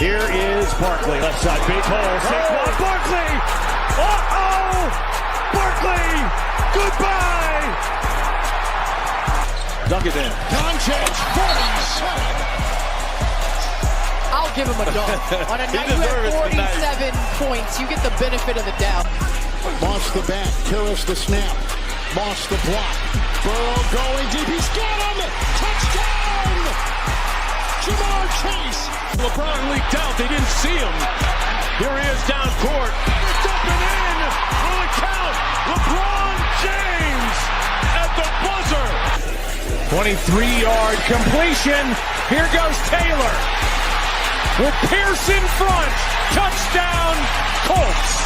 Here is Barkley, left side, big hole. Saquon Barkley! Uh-oh! Barkley! Goodbye! Dunk it in. Doncic, 47! I'll give him a dunk. On a night you have 47 points, you get the benefit of the doubt. Moss the back, Karras the snap, Moss the block. Burrow going deep, he's got him! Touchdown! Jamar Chase! LeBron leaked out, they didn't see him. Here he is down court. It's up and in on the count. LeBron James at the buzzer. 23-yard completion. Here goes Taylor. With Pierce in front. Touchdown, Colts.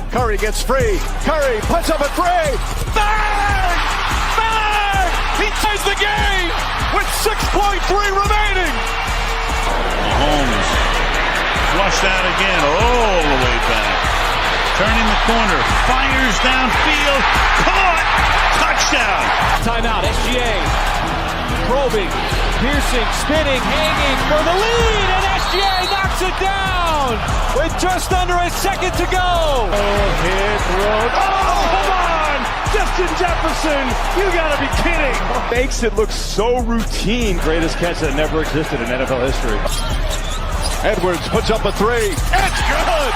Curry gets free. Curry puts up a three. Bang! Bang! He ties the game with 6.3 remaining. Mahomes flushed out again all the way back. Turning the corner. Fires downfield. Caught! Touchdown! Timeout, SGA. Probing, piercing, spinning, hanging for the lead, and SGA knocks it down with just under a second to go. Hit, throw. Oh, come on! Justin Jefferson, you gotta be kidding. Makes it look so routine. Greatest catch that never existed in NFL history. Edwards puts up a three. It's good!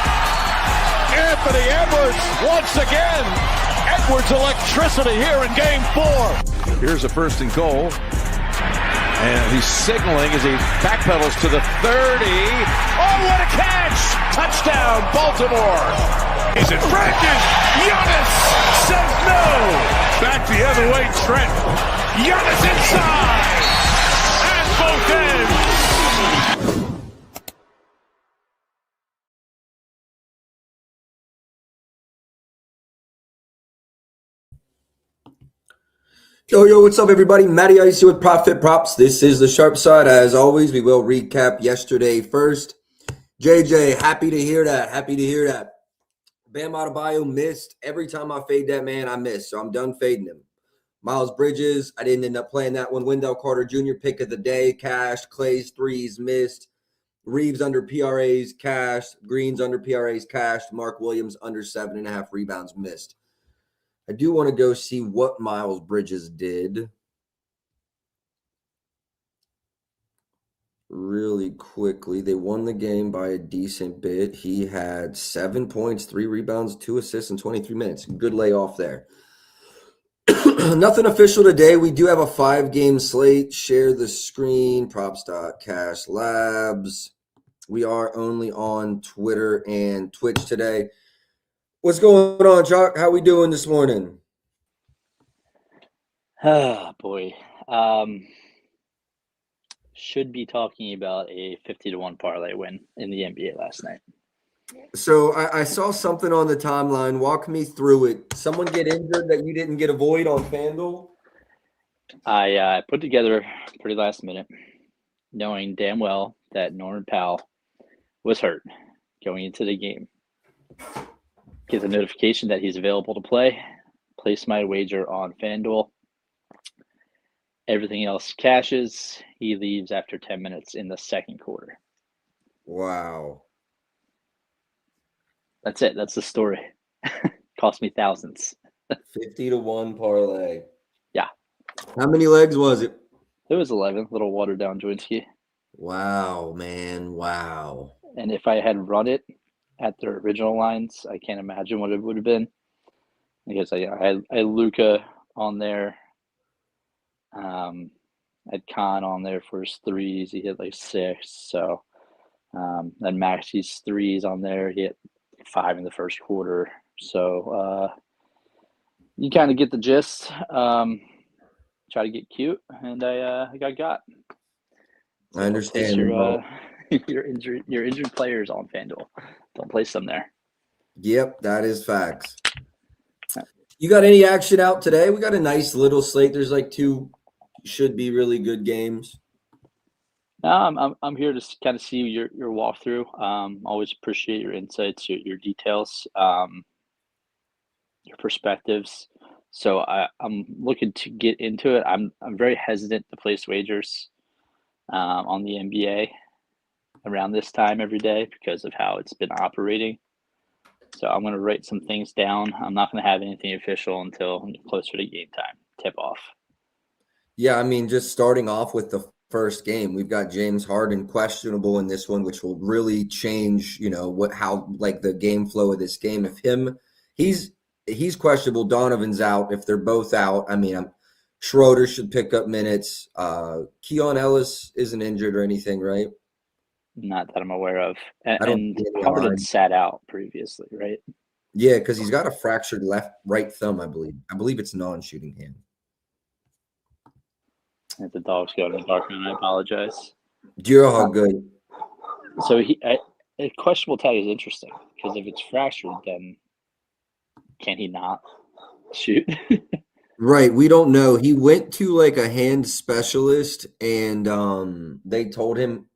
Anthony Edwards once again. Edwards electricity here in game 4. Here's a first and goal. And he's signaling as he backpedals to the 30. Oh, what a catch! Touchdown, Baltimore! Is it Francis? Giannis says no. Back the other way, Trent. Giannis inside. At both ends. Yo, what's up, everybody? Matty Ice here with Profit Props. This is the Sharp Side. As always, we will recap yesterday first. JJ, happy to hear that. Happy to hear that. Bam Adebayo missed. Every time I fade that man, I miss. So I'm done fading him. Miles Bridges, I didn't end up playing that one. Wendell Carter Jr., pick of the day, cashed. Clay's threes missed. Reeves under PRAs, cashed. Green's under PRAs, cashed. Mark Williams under 7.5 rebounds, missed. I do want to go see what Miles Bridges did really quickly. They won the game by a decent bit. He had 7 points, 3 rebounds, 2 assists in 23 minutes. Good layoff there. Nothing official today. We do have a 5-game slate. Share the screen. Props.cash labs. We are only on Twitter and Twitch today. What's going on, Chuck? How we doing this morning? Oh, boy. Should be talking about a 50-1 parlay win in the NBA last night. So I saw something on the timeline. Walk me through it. Someone get injured that you didn't get a void on FanDuel? I put together pretty last minute, knowing damn well that Norman Powell was hurt going into the game. Get the notification that he's available to play, place my wager on FanDuel. Everything else cashes. He leaves after 10 minutes in the second quarter. Wow. That's it. That's the story. Cost me thousands. 50-1 parlay. Yeah. How many legs was it? It was 11, little watered down Joinski. Wow, man. Wow. And if I had run it at their original lines, I can't imagine what it would have been. Because I had Luka on there. I had Khan on there for his threes. He hit like 6. So then Maxi's threes on there. He hit 5 in the first quarter. So you kind of get the gist. Try to get cute, and I got. So I understand. Your injured players on FanDuel. Don't place them there. Yep, that is facts. You got any action out today? We got a nice little slate. There's like 2 should be really good games. No, I'm here to kind of see your walkthrough. Always appreciate your insights, your details, your perspectives. So I'm looking to get into it. I'm very hesitant to place wagers on the NBA. around this time every day because of how it's been operating. So I'm going to write some things down. I'm not going to have anything official until closer to game time, tip off. Yeah, I mean, just starting off with the first game, we've got James Harden questionable in this one, which will really change, how the game flow of this game. If he's questionable, Donovan's out. If they're both out, I mean, Schroeder should pick up minutes. Keon Ellis isn't injured or anything, right? Not that I'm aware of. I don't And see any Harden line. sat out previously, right? Yeah, because he's got a fractured right thumb, I believe. I believe it's non-shooting hand. If the dogs go in the dark, and I apologize. You're all good. So a questionable tag is interesting because if it's fractured, then can he not shoot? Right, we don't know. He went to like a hand specialist, and they told him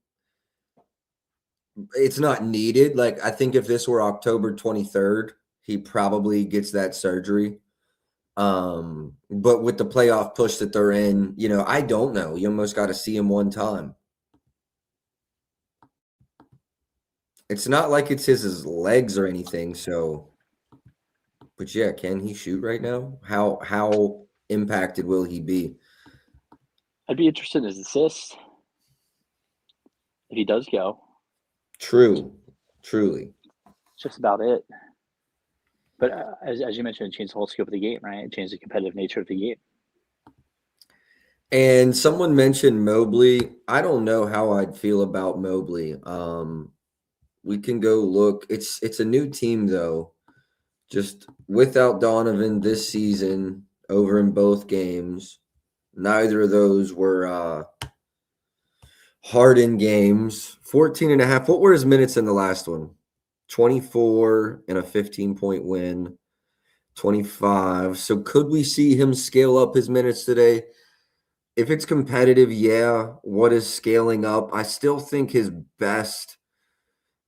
it's not needed. Like, I think if this were October 23rd, he probably gets that surgery. But with the playoff push that they're in, I don't know. You almost got to see him one time. It's not like it's his legs or anything, so. But yeah, can he shoot right now? How impacted will he be? I'd be interested in his assists if he does go. Truly. It's just about it. But as you mentioned, it changed the whole scope of the game, right? It changed the competitive nature of the game. And someone mentioned Mobley. I don't know how I'd feel about Mobley. We can go look. It's a new team, though. Just without Donovan this season, over in both games. Neither of those were Harden games. 14.5. What were his minutes in the last one? 24 and a 15-point win. 25. So could we see him scale up his minutes today? If it's competitive, yeah. What is scaling up? I still think his best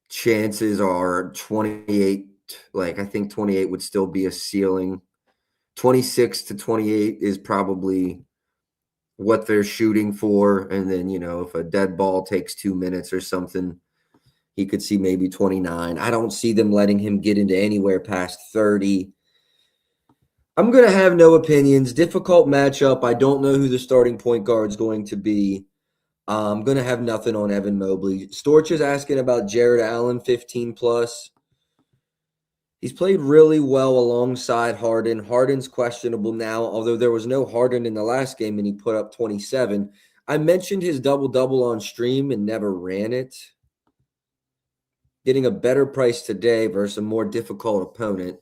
chances are 28. I think 28 would still be a ceiling. 26 to 28 is probably what they're shooting for. And then, if a dead ball takes 2 minutes or something, he could see maybe 29. I don't see them letting him get into anywhere past 30. I'm going to have no opinions. Difficult matchup. I don't know who the starting point guard is going to be. I'm going to have nothing on Evan Mobley. Storch is asking about Jared Allen, 15+. He's played really well alongside Harden. Harden's questionable now, although there was no Harden in the last game and he put up 27. I mentioned his double-double on stream and never ran it. Getting a better price today versus a more difficult opponent.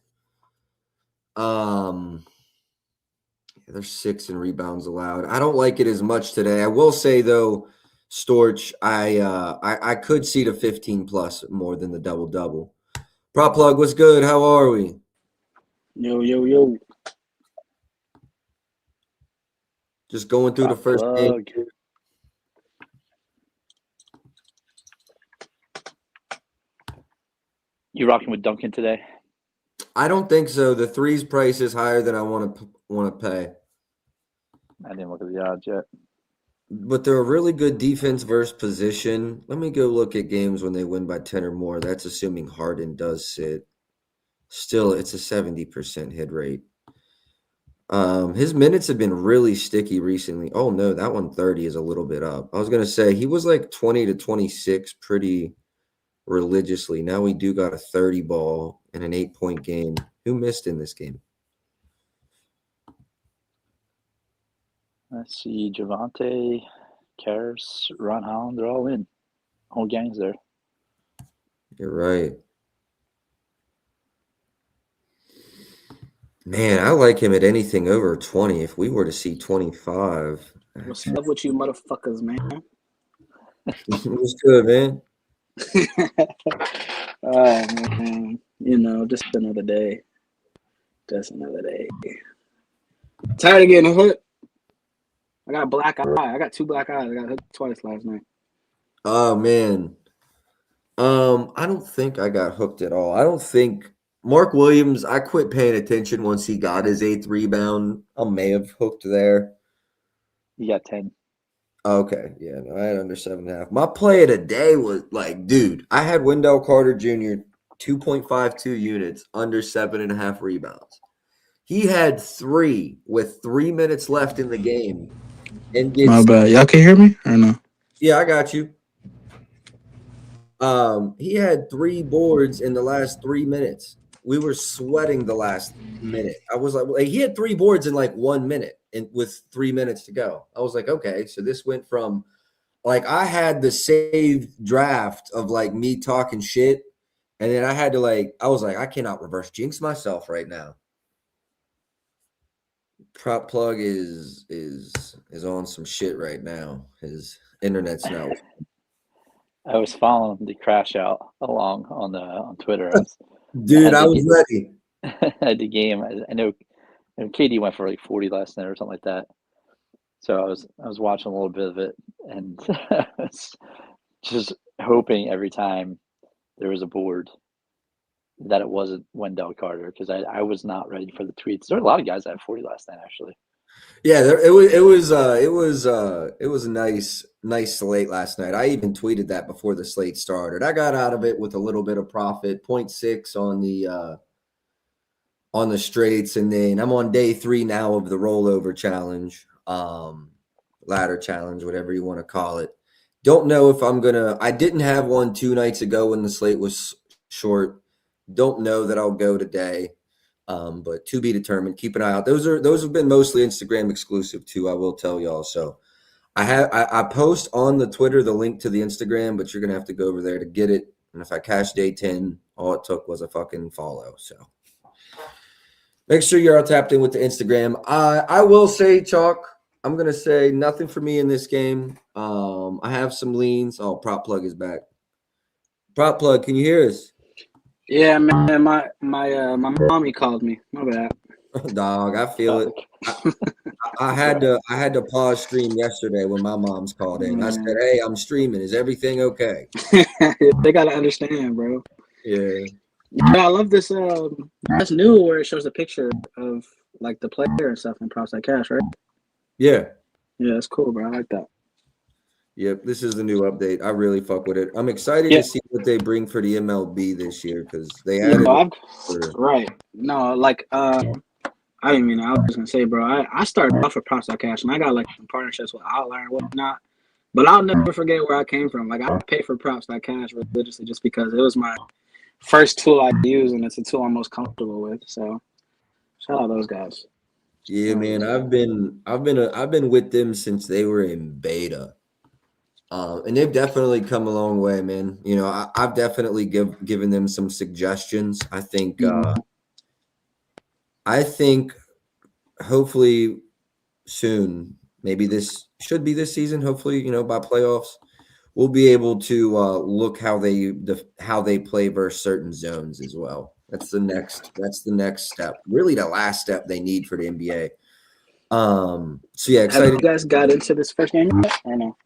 There's 6 in rebounds allowed. I don't like it as much today. I will say, though, Storch, I could see the 15+ more than the double-double. Prop Plug, what's good? How are we? Yo. Just going through the first game. You rocking with Duncan today? I don't think so. The threes price is higher than I want to pay. I didn't look at the odds yet. But they're a really good defense versus position. Let me go look at games when they win by 10 or more. That's assuming Harden does sit. Still, it's a 70% hit rate. His minutes have been really sticky recently. Oh, no, that 130 is a little bit up. I was going to say he was like 20 to 26 pretty religiously. Now we do got a 30 ball in an 8-point game. Who missed in this game? Let's see, Javante, Karras, Ron Holland, they're all in. Whole gang's there. You're right. Man, I like him at anything over 20. If we were to see 25. What's up with you motherfuckers, man? What's good, man? Man. Just another day. Tired of getting hooked. I got a black eye. I got 2 black eyes. I got hooked twice last night. Oh, man. I don't think I got hooked at all. I don't think Mark Williams, I quit paying attention once he got his 8th rebound. I may have hooked there. You got 10. Okay, yeah, no, I had under 7.5. My play of the day was like, dude, I had Wendell Carter Jr. 2.52 units, under 7.5 rebounds. He had 3 with 3 minutes left in the game, and My gets bad. Y'all can hear me or no? yeah, I got you. He had 3 boards in the last 3 minutes. We were sweating the last minute. I was like, he had 3 boards in like 1 minute, and with 3 minutes to go. I was like, okay, so this went from like I had the saved draft of like me talking shit, and then I had to I was like, I cannot reverse jinx myself right now. Prop plug is on some shit right now. His internet's not. I was following him to crash out along on Twitter. Dude, I was ready. At the game, I know KD went for like 40 last night or something like that. So I was watching a little bit of it and just hoping every time there was a board that it wasn't Wendell Carter, because I was not ready for the tweets. There were a lot of guys that had 40 last night, actually. Yeah, it was a nice slate last night. I even tweeted that before the slate started. I got out of it with a little bit of profit, 0.6 on the straights, and then I'm on day 3 now of the rollover challenge, ladder challenge, whatever you want to call it. Don't know if I'm gonna. I didn't have one 2 nights ago when the slate was short. Don't know that I'll go today. But to be determined. Keep an eye out. Those have been mostly Instagram exclusive too, I will tell y'all. So I post on the Twitter the link to the Instagram, but you're gonna have to go over there to get it. And if I cash day 10, all it took was a fucking follow. So make sure you're all tapped in with the Instagram. I will say, Chalk, I'm gonna say nothing for me in this game. I have some leans. Oh, prop plug is back. Prop plug, can you hear us? Yeah, man. My mommy called me. My bad. Dog, I feel it. I had to pause stream yesterday when my mom's called in. I said, "Hey, I'm streaming. Is everything okay?" They gotta understand, bro. Yeah. I love this. That's new where it shows a picture of like the player and stuff in Props Like Cash, right? Yeah. Yeah, that's cool, bro. I like that. Yep, this is the new update. I really fuck with it. I'm excited to see what they bring for the MLB this year because they added. Right. No, like I didn't mean. I was gonna say, bro. I started off with Props Like Cash, and I got like some partnerships with Outlier and whatnot. But I'll never forget where I came from. Like I pay for Props Like Cash religiously just because it was my first tool I use, and it's a tool I'm most comfortable with. So shout out those guys. Yeah, man. I've been with them since they were in beta. And they've definitely come a long way, man. You know, I've definitely given them some suggestions. I think hopefully soon, maybe this should be this season. Hopefully, you know, by playoffs, we'll be able to look how they play versus certain zones as well. That's the next step. Really, the last step they need for the NBA. So yeah, excited. Have you guys got into this first game yet or no?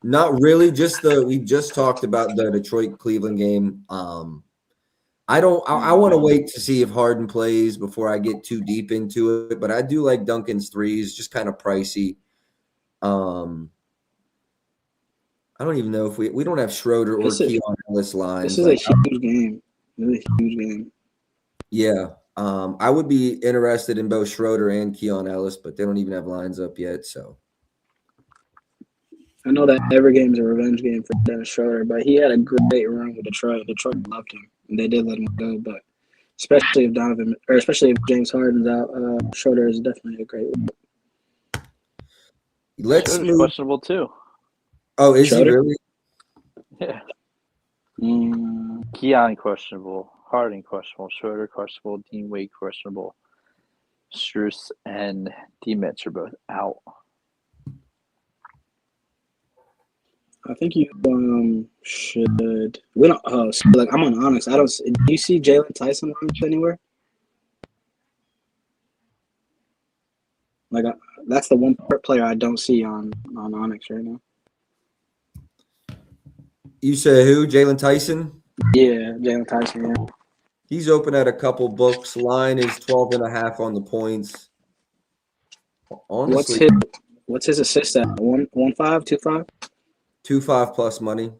Not really. We just talked about the Detroit-Cleveland game. I want to wait to see if Harden plays before I get too deep into it. But I do like Duncan's threes, just kind of pricey. I don't even know if we don't have Schroeder or Keon Ellis lines. This is a huge game. Really huge game. Yeah. I would be interested in both Schroeder and Keon Ellis, but they don't even have lines up yet. So. I know that every game is a revenge game for Dennis Schroeder, but he had a great run with Detroit. Detroit loved him, and they did let him go. But especially if James Harden's out, Schroeder is definitely a great one. Let's move. Questionable too. Oh, is Schroeder? he Yeah. Keon questionable, Harden questionable, Schroeder questionable, Dean Wade questionable, Strus and D. Mitch are both out. I think you should. We don't. Like I'm on Onyx. Do you see Jalen Tyson on anywhere? Like that's the one player I don't see on Onyx right now. You say who? Jalen Tyson? Yeah, Jalen Tyson. Yeah. He's open at a couple books. Line is 12.5 on the points. Honestly, What's his assist at? 1.5, 2.5? 2.5 plus money.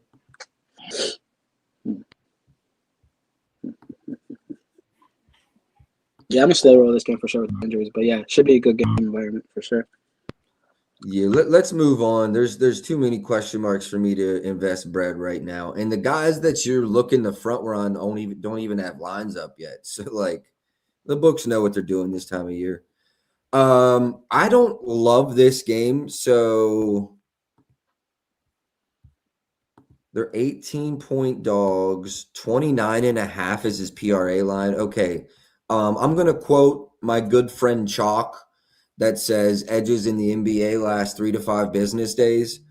Yeah, I'm gonna slow roll this game for sure with injuries, but yeah, should be a good game environment for sure. Yeah, let's move on. There's too many question marks for me to invest bread right now. And the guys that you're looking to front run don't even have lines up yet. So like the books know what they're doing this time of year. I don't love this game, so they're 18-point dogs. 29.5 is his PRA line. Okay. I'm gonna quote my good friend Chalk that says edges in the NBA last 3 to 5 business days.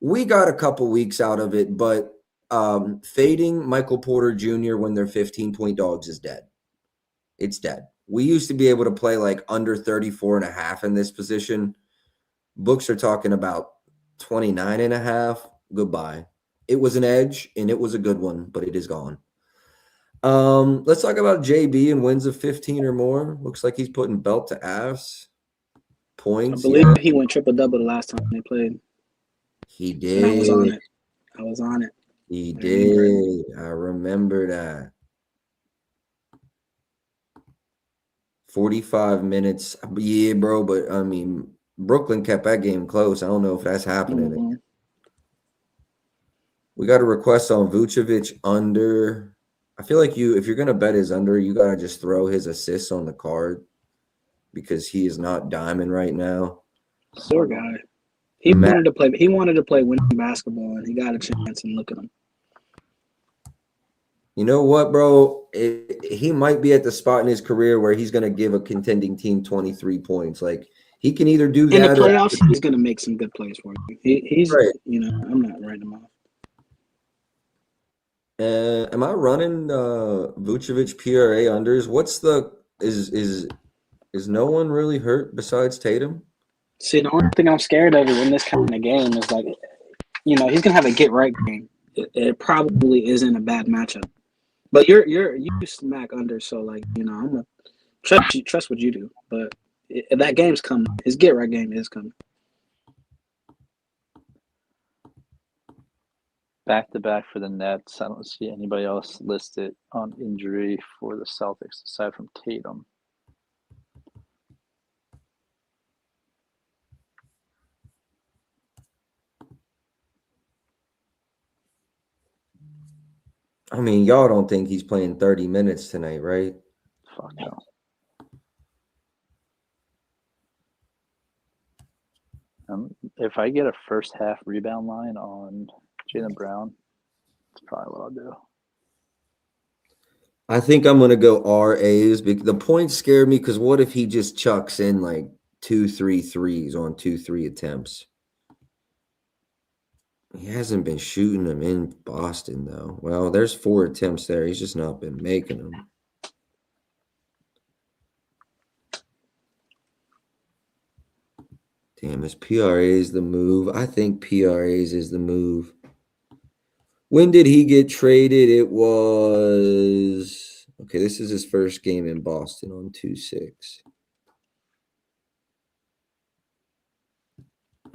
We got a couple weeks out of it, but fading Michael Porter Jr. when they're 15-point dogs is dead. It's dead. We used to be able to play like under 34.5 in this position. Books are talking about 29.5. Goodbye. It was an edge, and it was a good one, but it is gone. Let's talk about JB and wins of 15 or more. Looks like he's putting belt to ass. Points. I believe he went triple-double the last time they played. He did. And I was on it. I was on it. He did. I remember that. 45 minutes. Yeah, bro, but I mean, Brooklyn kept that game close. I don't know if that's happening. Mm-hmm. We got a request on Vucevic under. I feel like if you're going to bet his under, you got to just throw his assists on the card because he is not diamond right now. Poor guy. He wanted to play winning basketball, and he got a chance, and look at him. You know what, bro? He might be at the spot in his career where he's going to give a contending team 23 points. Like, he can either do that in the playoffs, he's going to make some good plays for you. He's right. I'm not writing him off. Am I running Vucevic PRA unders? What's the is no one really hurt besides Tatum? See, the only thing I'm scared of in this kind of game is like, he's gonna have a get right game. It probably isn't a bad matchup, but you smack under, so like I'm gonna trust what you do. But that game's coming. His get right game is coming. Back-to-back for the Nets. I don't see anybody else listed on injury for the Celtics aside from Tatum. I mean, y'all don't think he's playing 30 minutes tonight, right? Fuck no. If I get a first half rebound line on Jaylen Brown, that's probably what I'll do. I think I'm going to go RAs. The points scare me because what if he just chucks in like 2-3 threes on 2-3 attempts? He hasn't been shooting them in Boston, though. Well, there's 4 attempts there. He's just not been making them. Damn, is PRAs the move? I think PRAs is the move. When did he get traded? It was – okay, this is his first game in Boston on 2-6.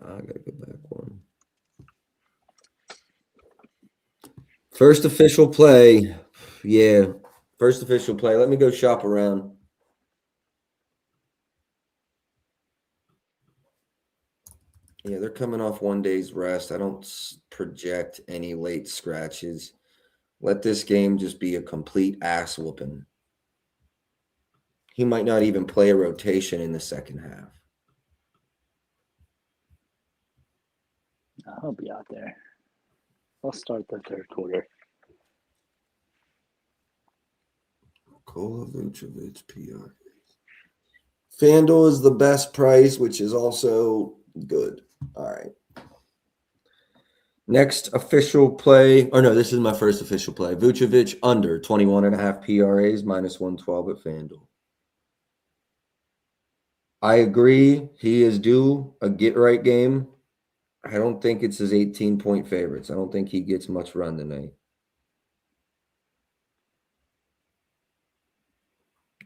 I got to go back one. First official play. Yeah, first official play. Let me go shop around. Yeah, they're coming off 1 day's rest. I don't project any late scratches. Let this game just be a complete ass whooping. He might not even play a rotation in the second half. I'll be out there. I'll start the third quarter. Nikola Vucevic, PR. FanDuel is the best price, which is also good. All right. Next official play. Or no, this is my first official play. Vucevic under 21.5 PRAs, minus 112 at FanDuel. I agree. He is due a get-right game. I don't think it's his 18-point favorites. I don't think he gets much run tonight.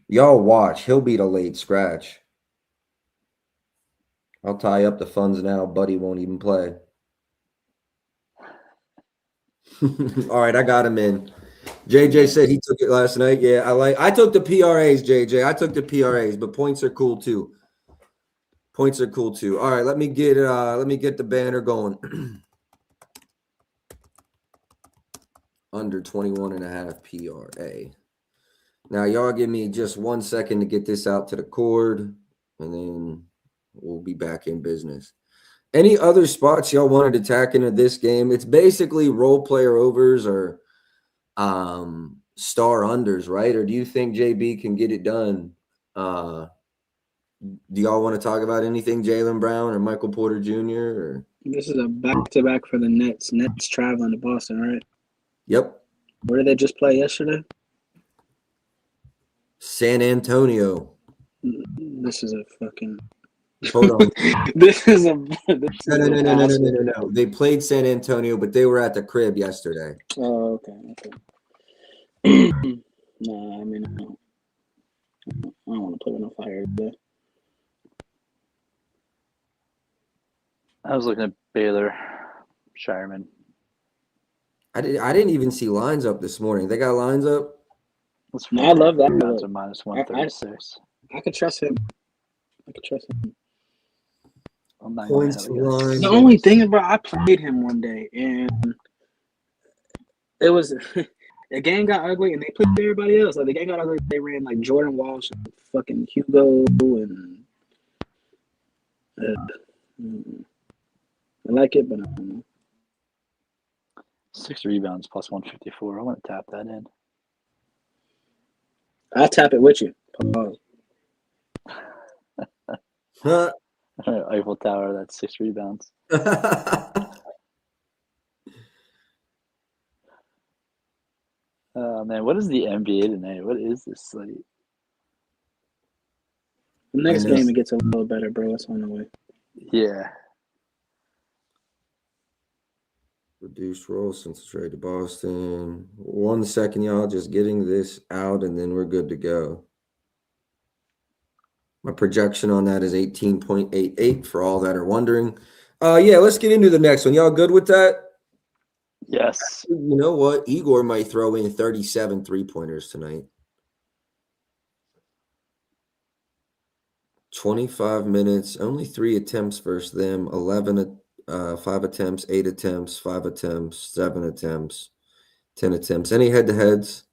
Y'all watch. He'll beat a late scratch. I'll tie up the funds now. Buddy won't even play. All right, I got him in. JJ said he took it last night. Yeah, I took the PRAs, JJ. I took the PRAs, but points are cool too. Points are cool too. All right, let me get the banner going. Under 21.5 PRA. Now, y'all give me just 1 second to get this out to the cord, and then we'll be back in business. Any other spots y'all wanted to tack into this game? It's basically role player overs or star unders, right? Or do you think JB can get it done? Do y'all want to talk about anything, Jaylen Brown or Michael Porter Jr.? Or? This is a back-to-back for the Nets. Nets traveling to Boston, right? Yep. Where did they just play yesterday? San Antonio. This is a fucking. Hold on. No. They played San Antonio, but they were at the crib yesterday. Oh, okay. No, I mean, I don't want to put enough fire there. I was looking at Baylor, Shireman. I didn't even see lines up this morning. They got lines up. No, I love that. Rebounds are minus 136. I could trust him. Points line. The only thing about I played him one day and it was the game got ugly and they played everybody else. Like the game got ugly. They ran like Jordan Walsh and fucking Hugo and I like it, but I don't know. 6 rebounds plus 154. I want to tap that in. I'll tap it with you. Pause. Huh? Eiffel Tower, that's 6 rebounds. Man, what is the NBA tonight? What is this slate? The next game it gets a little better, bro. It's on the way. Yeah. Reduced roll since the trade to Boston. 1 second, y'all. Just getting this out, and then we're good to go. My projection on that is 18.88 for all that are wondering. Yeah, let's get into the next one. Y'all good with that? Yes. You know what? Igor might throw in 37 three-pointers tonight. 25 minutes, only 3 attempts versus them, 5 attempts, 8 attempts, 5 attempts, 7 attempts, 10 attempts. Any head-to-heads?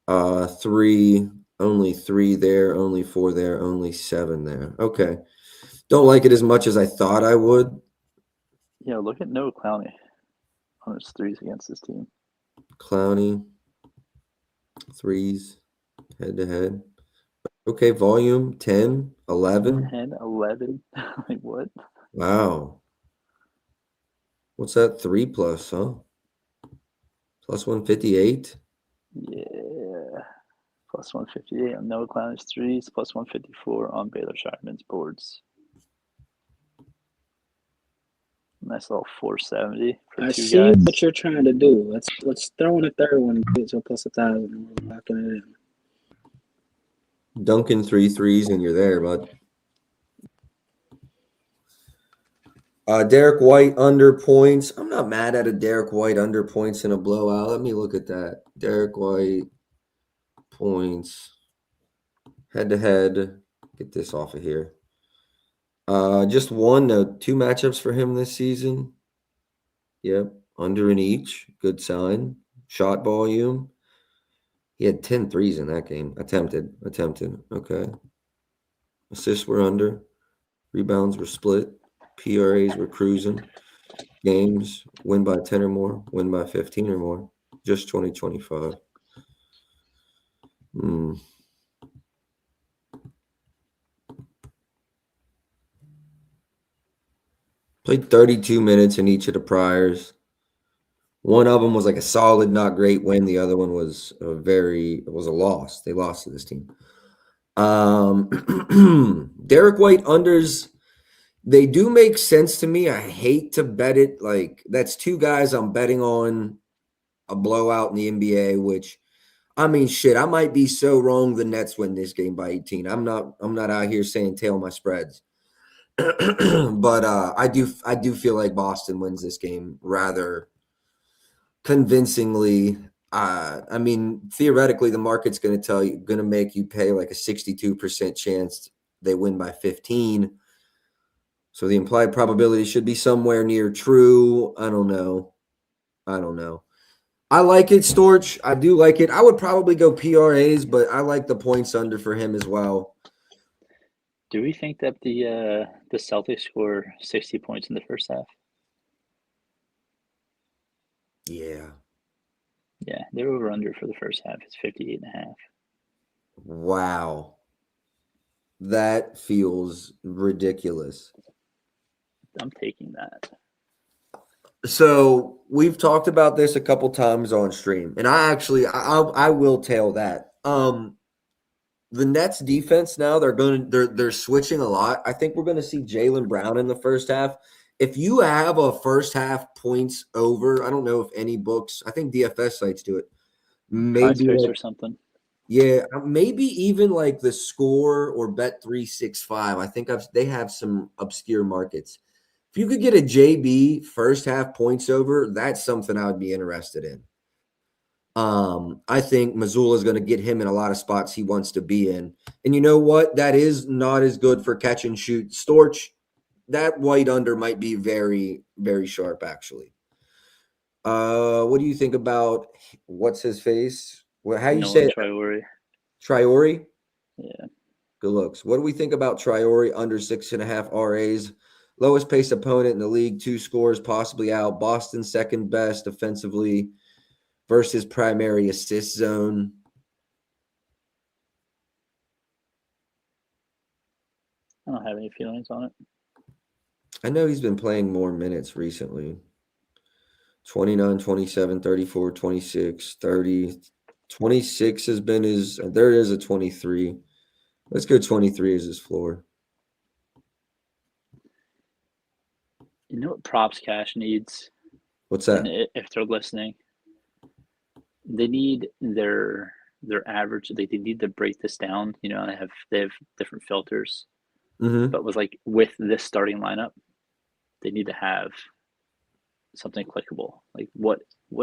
3, only 3 there, only 4 there, only 7 there. Okay. Don't like it as much as I thought I would. Yeah, look at Noah Clowney on his threes against this team. Clowney, threes, head-to-head. Okay, volume, 10, 11. 10, 11. Like, what? Wow. What's that? 3 plus, huh? Plus 158? Yeah. Plus 158 on Noah Clowney's threes, plus 154 on Baylor Shireman's boards. Nice little 470 for 2 I guys. see what you're trying to do. Let's throw in a third one and get to a plus 1,000 and we're locking it in. Dunking 3 threes and you're there, bud. Derek White under points. I'm not mad at a Derek White under points in a blowout. Let me look at that. Derek White points. Head-to-head. Get this off of here. Just 2 matchups for him this season. Yep, under in each. Good sign. Shot volume. He had 10 threes in that game. Attempted. Okay. Assists were under. Rebounds were split. PRAs were cruising. Games, win by 10 or more, win by 15 or more. Just 2025. Played 32 minutes in each of the priors. One of them was like a solid, not great win. The other one was a loss. They lost to this team. Derek White unders, they do make sense to me. I hate to bet it. Like, that's 2 guys I'm betting on a blowout in the NBA, which, I mean, shit, I might be so wrong the Nets win this game by 18. I'm not out here saying tail my spreads. But I do feel like Boston wins this game rather convincingly. I mean, theoretically, the market's going to make you pay like a 62% chance they win by 15. So the implied probability should be somewhere near true. I don't know. I like it, Storch. I do like it. I would probably go PRAs, but I like the points under for him as well. Do we think that the Celtics score 60 points in the first half? Yeah. Yeah, they're over under for the first half. It's 58.5. Wow. That feels ridiculous. I'm taking that. So we've talked about this a couple times on stream, and I will tail that. The Nets defense now they're switching a lot. I think we're going to see Jaylen Brown in the first half. If you have a first half points over, I don't know if any books, I think DFS sites do it. Maybe or something. Yeah, maybe even like the Score or Bet365. I think they have some obscure markets. If you could get a JB first half points over, that's something I would be interested in. I think Missoula is going to get him in a lot of spots he wants to be in. And you know what? That is not as good for catch and shoot. Storch, that white under might be very, very sharp, actually. What do you think about what's his face? How you say it? Traore? Yeah. Good looks. What do we think about Traore under 6.5 RAs? Lowest pace opponent in the league, 2 scores, possibly out. Boston second best offensively versus primary assist zone. I don't have any feelings on it. I know he's been playing more minutes recently. 29, 27, 34, 26, 30. 26 has been his – there is a 23. Let's go 23 as his floor. You know what Props Cash needs? What's that? And if they're listening, they need their average. They need to break this down. You know, they have different filters. Mm-hmm. But with this starting lineup, they need to have something clickable. Like what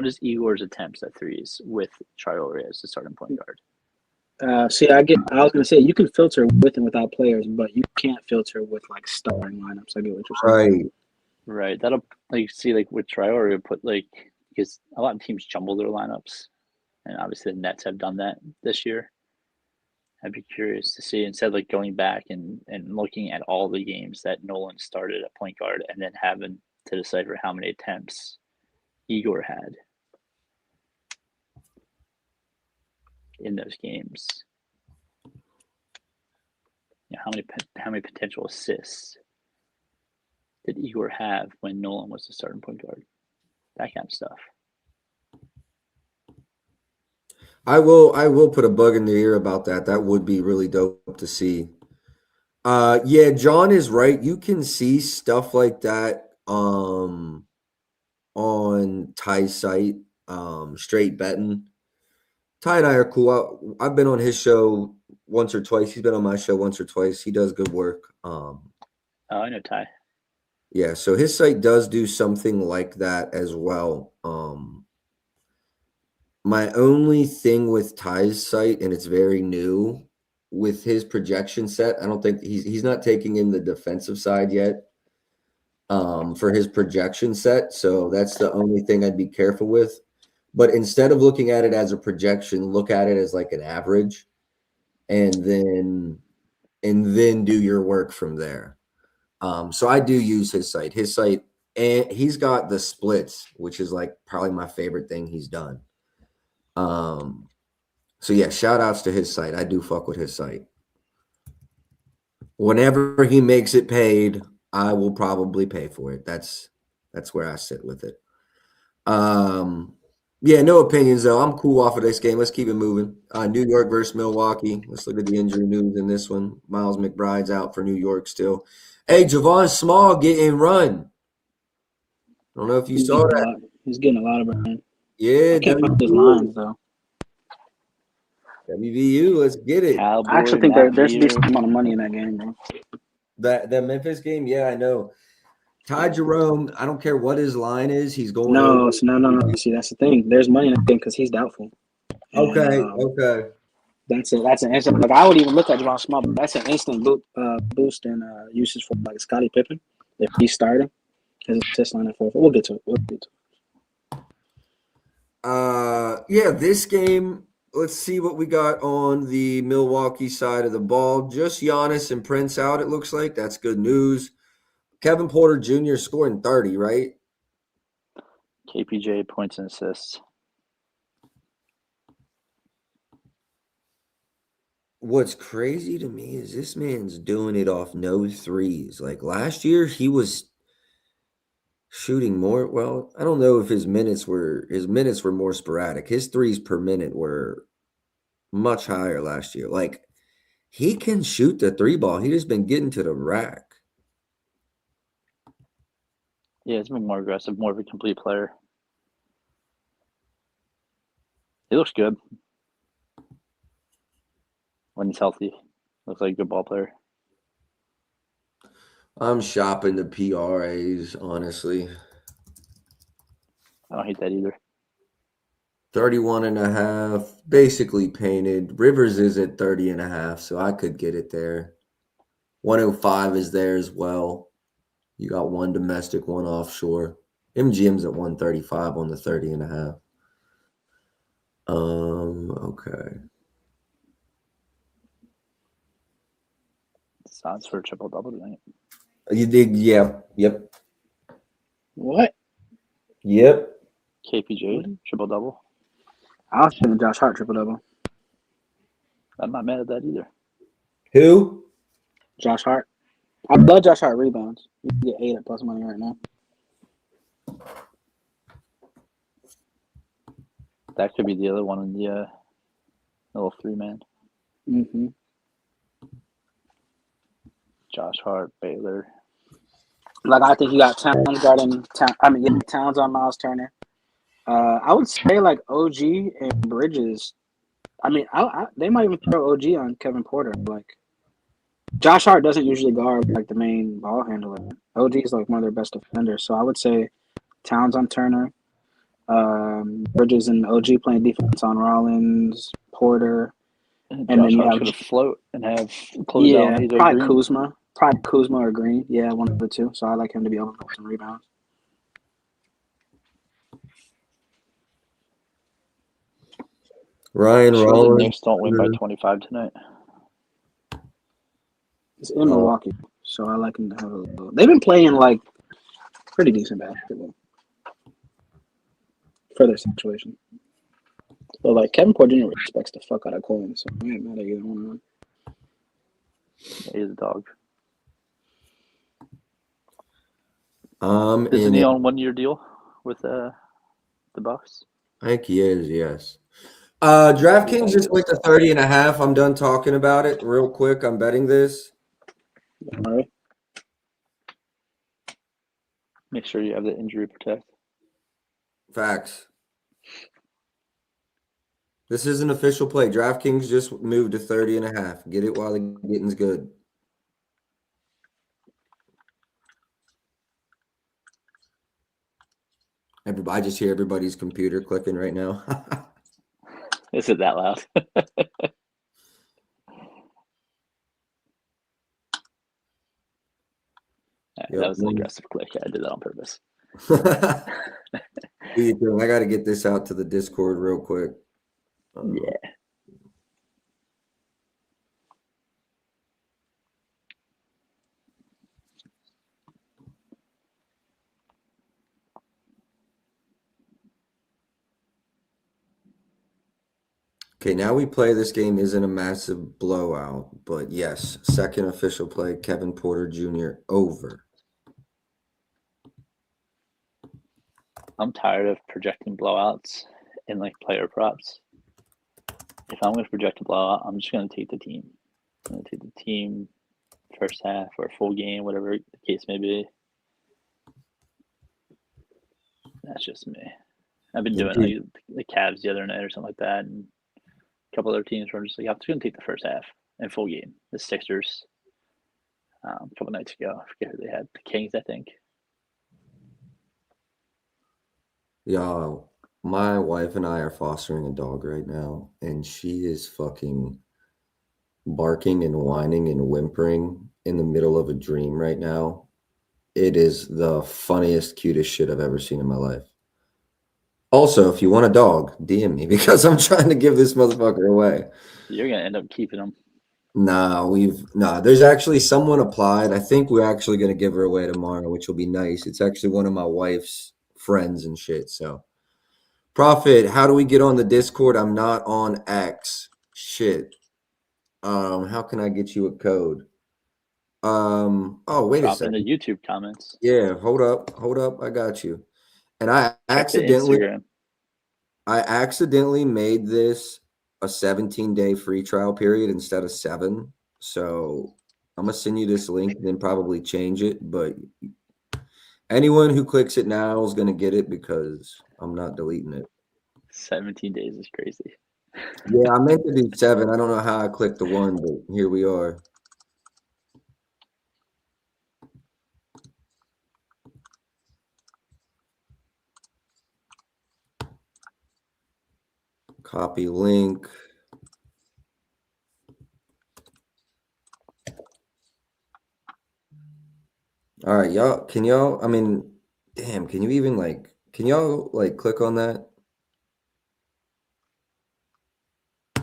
is Igor's attempts at threes with Traore as the starting point guard? I was going to say, you can filter with and without players, but you can't filter with like starting lineups. I get what you're saying. Right. That'll with Traore, put because a lot of teams jumble their lineups, and obviously the Nets have done that this year. I'd be curious to see, instead of going back and looking at all the games that Nolan started at point guard and then having to decipher how many attempts Igor had in those games. You know, how many potential assists did Igor have when Nolan was the starting point guard? That kind of stuff. I will put a bug in their ear about that. That would be really dope to see. Yeah, John is right. You can see stuff like that on Ty's site, Straight Betting. Ty and I are cool. I've been on his show once or twice. He's been on my show once or twice. He does good work. Oh, I know Ty. Yeah, so his site does do something like that as well. My only thing with Ty's site, and it's very new, with his projection set, I don't think he's not taking in the defensive side yet for his projection set. So that's the only thing I'd be careful with. But instead of looking at it as a projection, look at it as like an average, and then do your work from there. So I do use his site. And he's got the splits, which is like probably my favorite thing he's done. So yeah, shout outs to his site. I do fuck with his site. Whenever he makes it paid, I will probably pay for it. That's where I sit with it. Yeah, no opinions though. I'm cool off of this game. Let's keep it moving. New York versus Milwaukee. Let's look at the injury news in this one. Miles McBride's out for New York still. Hey, Javon Small getting run. I don't know if you saw that. He's getting a lot of run. Yeah, I can't find his lines though. WVU, let's get it. I actually think there's a decent amount of money in that game, bro. That Memphis game, yeah, I know. Ty Jerome, I don't care what his line is, he's going No, over. no. See, that's the thing. There's money in that game because he's doubtful. Okay, And, okay. That's an instant. Like I would even look at Javon Small, but that's an instant boost in usage for like Scottie Pippen if he's starting his assist line at 4. We'll get to it. Yeah, this game, let's see what we got on the Milwaukee side of the ball. Just Giannis and Prince out, it looks like. That's good news. Kevin Porter Jr. scoring 30, right? KPJ points and assists. What's crazy to me is this man's doing it off no threes. Like last year, he was shooting more. Well, I don't know if his minutes were more sporadic. His threes per minute were much higher last year. Like he can shoot the 3 ball. He just been getting to the rack. Yeah, he's been more aggressive, more of a complete player. He looks good when he's healthy. Looks like a good ball player. I'm shopping the PRAs, honestly. I don't hate that either. 31.5, basically painted. Rivers is at 30.5, so I could get it there. 105 is there as well. You got one domestic, one offshore. MGM's at 135 on the 30.5. Okay. Sounds for a triple-double tonight. You did, yeah. Yep. What? Yep. KPJ, triple-double. I was thinking Josh Hart triple-double. I'm not mad at that either. Who? Josh Hart. I love Josh Hart rebounds. You can get 8 at plus money right now. That could be the other one in the little 3-man. Mm-hmm. Josh Hart, Baylor. Like I think you got Towns guarding. Towns on Miles Turner. I would say like OG and Bridges. I mean, they might even throw OG on Kevin Porter. Like Josh Hart doesn't usually guard like the main ball handler. OG is like one of their best defenders. So I would say Towns on Turner, Bridges and OG playing defense on Rollins, Porter, and Josh then you Hart's have gonna float and have close out AJ probably Green. Kuzma or Green. Yeah, one of the two. So I like him to be able to get some rebounds. Ryan The Rollins. Knicks don't win by 25 tonight. It's in Milwaukee, so I like him to have a little. They've been playing like pretty decent basketball for their situation. But like Kevin Porter Jr. respects the fuck out of Coleman, so I ain't mad at either one of them. Yeah, he's a dog. Isn't he on 1-year deal with the Bucks? I think he is, yes. DraftKings just went to 30.5. I'm done talking about it. Real quick, I'm betting this. All right. Make sure you have the injury protect. Facts. This is an official play. DraftKings just moved to 30.5. Get it while the getting's good. I just hear everybody's computer clicking right now. Is it that loud? That was an aggressive click. I did that on purpose. I got to get this out to the Discord real quick. Yeah. Okay, now we play. This game isn't a massive blowout, but yes, second official play, Kevin Porter Jr. over. I'm tired of projecting blowouts in like player props. If I'm going to project a blowout, I'm just going to take the team. I'm going to take the team first half or full game, whatever the case may be. That's just me. I've been doing like the Cavs the other night or something like that, and a couple other teams where I'm just like, I'm just going to take the first half and full game. The Sixers, a couple nights ago. I forget who they had. The Kings, I think. Y'all, my wife and I are fostering a dog right now, and she is fucking barking and whining and whimpering in the middle of a dream right now. It is the funniest, cutest shit I've ever seen in my life. Also, if you want a dog, DM me because I'm trying to give this motherfucker away. You're gonna end up keeping them. There's actually someone applied. I think we're actually going to give her away tomorrow, which will be nice. It's actually one of my wife's friends and shit. So, Prophet, how do we get on the Discord? I'm not on X. Shit. How can I get you a code? Wait a second. In the YouTube comments. Yeah, hold up. I got you. And I Instagram. accidentally made this a 17-day free trial period instead of 7. So I'm gonna send you this link and then probably change it. But anyone who clicks it now is gonna get it because I'm not deleting it. 17 days is crazy. Yeah, I meant to do 7. I don't know how I clicked the 1, but here we are. Copy link. All right, y'all. Can y'all click on that?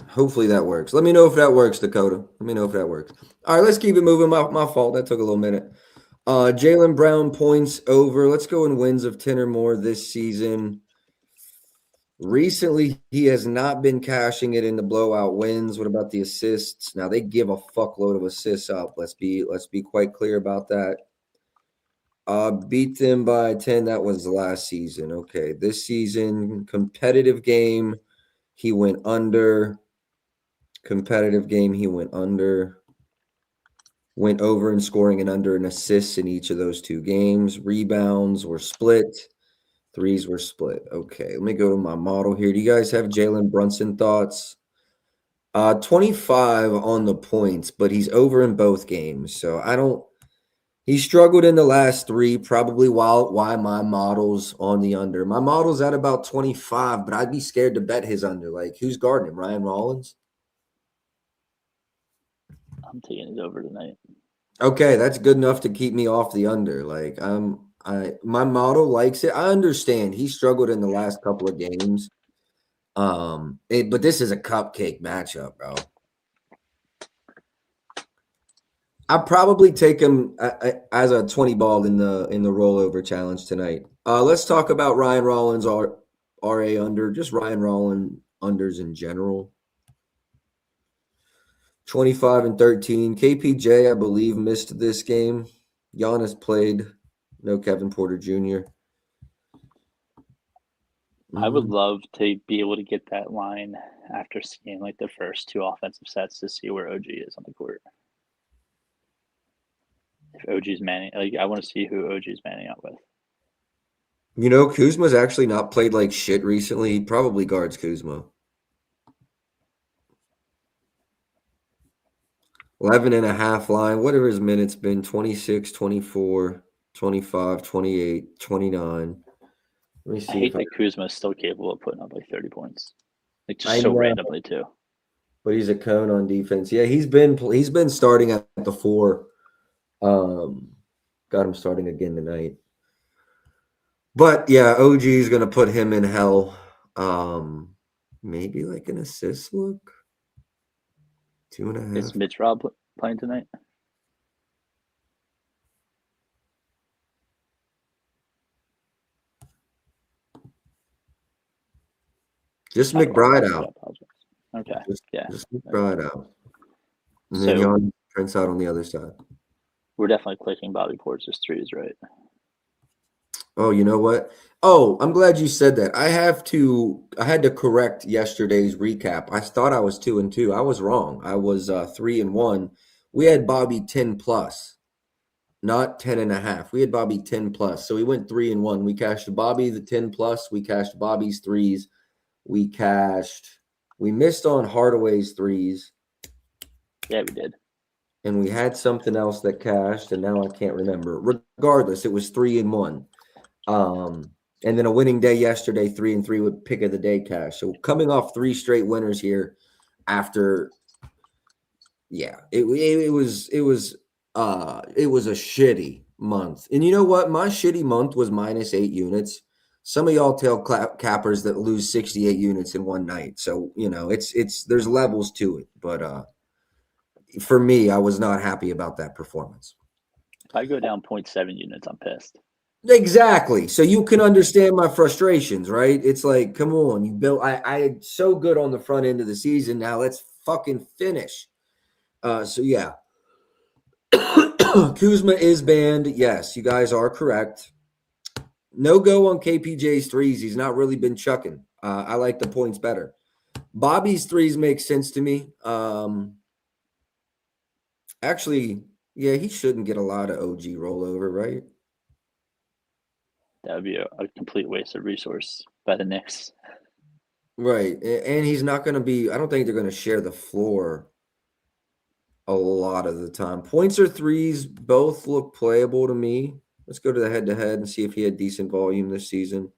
Hopefully that works. Let me know if that works, Dakota. Let me know if that works. All right, let's keep it moving. My fault. That took a little minute. Jaylen Brown points over. Let's go in wins of 10 or more this season. Recently, he has not been cashing it in the blowout wins. What about the assists? Now they give a fuckload of assists up. Let's be quite clear about that. Beat them by 10. That was last season. Okay, this season, competitive game, he went under. Competitive game, he went under. Went over in scoring and under in assists in each of those 2 games. Rebounds were split. Threes were split. Okay, let me go to my model here. Do you guys have Jalen Brunson thoughts? 25 on the points, but he's over in both games. So he struggled in the last 3, probably why my model's on the under. My model's at about 25, but I'd be scared to bet his under. Like, who's guarding him? Ryan Rollins? I'm taking it over tonight. Okay, that's good enough to keep me off the under. Like, my model likes it. I understand he struggled in the last couple of games. But this is a cupcake matchup, bro. I'd probably take him as a 20 ball in the rollover challenge tonight. Let's talk about Ryan Rollins RA under, just Ryan Rollins unders in general. 25 and 13. KPJ, I believe, missed this game. Giannis played. No Kevin Porter Jr. I would love to be able to get that line after seeing like the first 2 offensive sets to see where OG is on the court. If OG's manning, I want to see who OG's manning up with. You know, Kuzma's actually not played like shit recently. He probably guards Kuzma. 11.5 line. What have his minutes been? 26, 24, 25, 28, 29. Let me see. I hate that Kuzma is still capable of putting up like 30 points. Like just so randomly too. But he's a cone on defense. Yeah, he's been starting at the 4. Got him starting again tonight. But yeah, OG is gonna put him in hell. Maybe like an assist look. 2.5. Is Mitch Rob playing tonight? Just McBride out. Okay. Just McBride out. And then Jan Prince out on the other side. We're definitely clicking Bobby Portis' threes, right? Oh, you know what? Oh, I'm glad you said that. I had to correct yesterday's recap. I thought I was 2-2. I was wrong. I was 3-1. We had Bobby 10 plus, not 10.5. We had Bobby 10 plus. So we went 3-1. We cashed Bobby the 10 plus. We cashed Bobby's threes. We missed on Hardaway's threes. Yeah, we did. and we had something else that cashed, and now I can't remember. Regardless, it was 3-1. And then a winning day yesterday, 3-3 with pick of the day cash. So coming off 3 straight winners here after, it was a shitty month. And you know what? My shitty month was -8 units. Some of y'all tell cappers that lose 68 units in one night. So, it's there's levels to it. But for me, I was not happy about that performance. If I go down 0.7 units, I'm pissed. Exactly. So you can understand my frustrations, right? It's like, come on, you built. I so good on the front end of the season. Now let's fucking finish. So yeah, Kuzma is banned. Yes, you guys are correct. No go on KPJ's threes. He's not really been chucking. I like the points better. Bobby's threes make sense to me. Actually, yeah, he shouldn't get a lot of OG rollover, right? That would be a complete waste of resource by the Knicks. Right. And he's not going to be – I don't think they're going to share the floor a lot of the time. Points or threes both look playable to me. Let's go to the head-to-head and see if he had decent volume this season.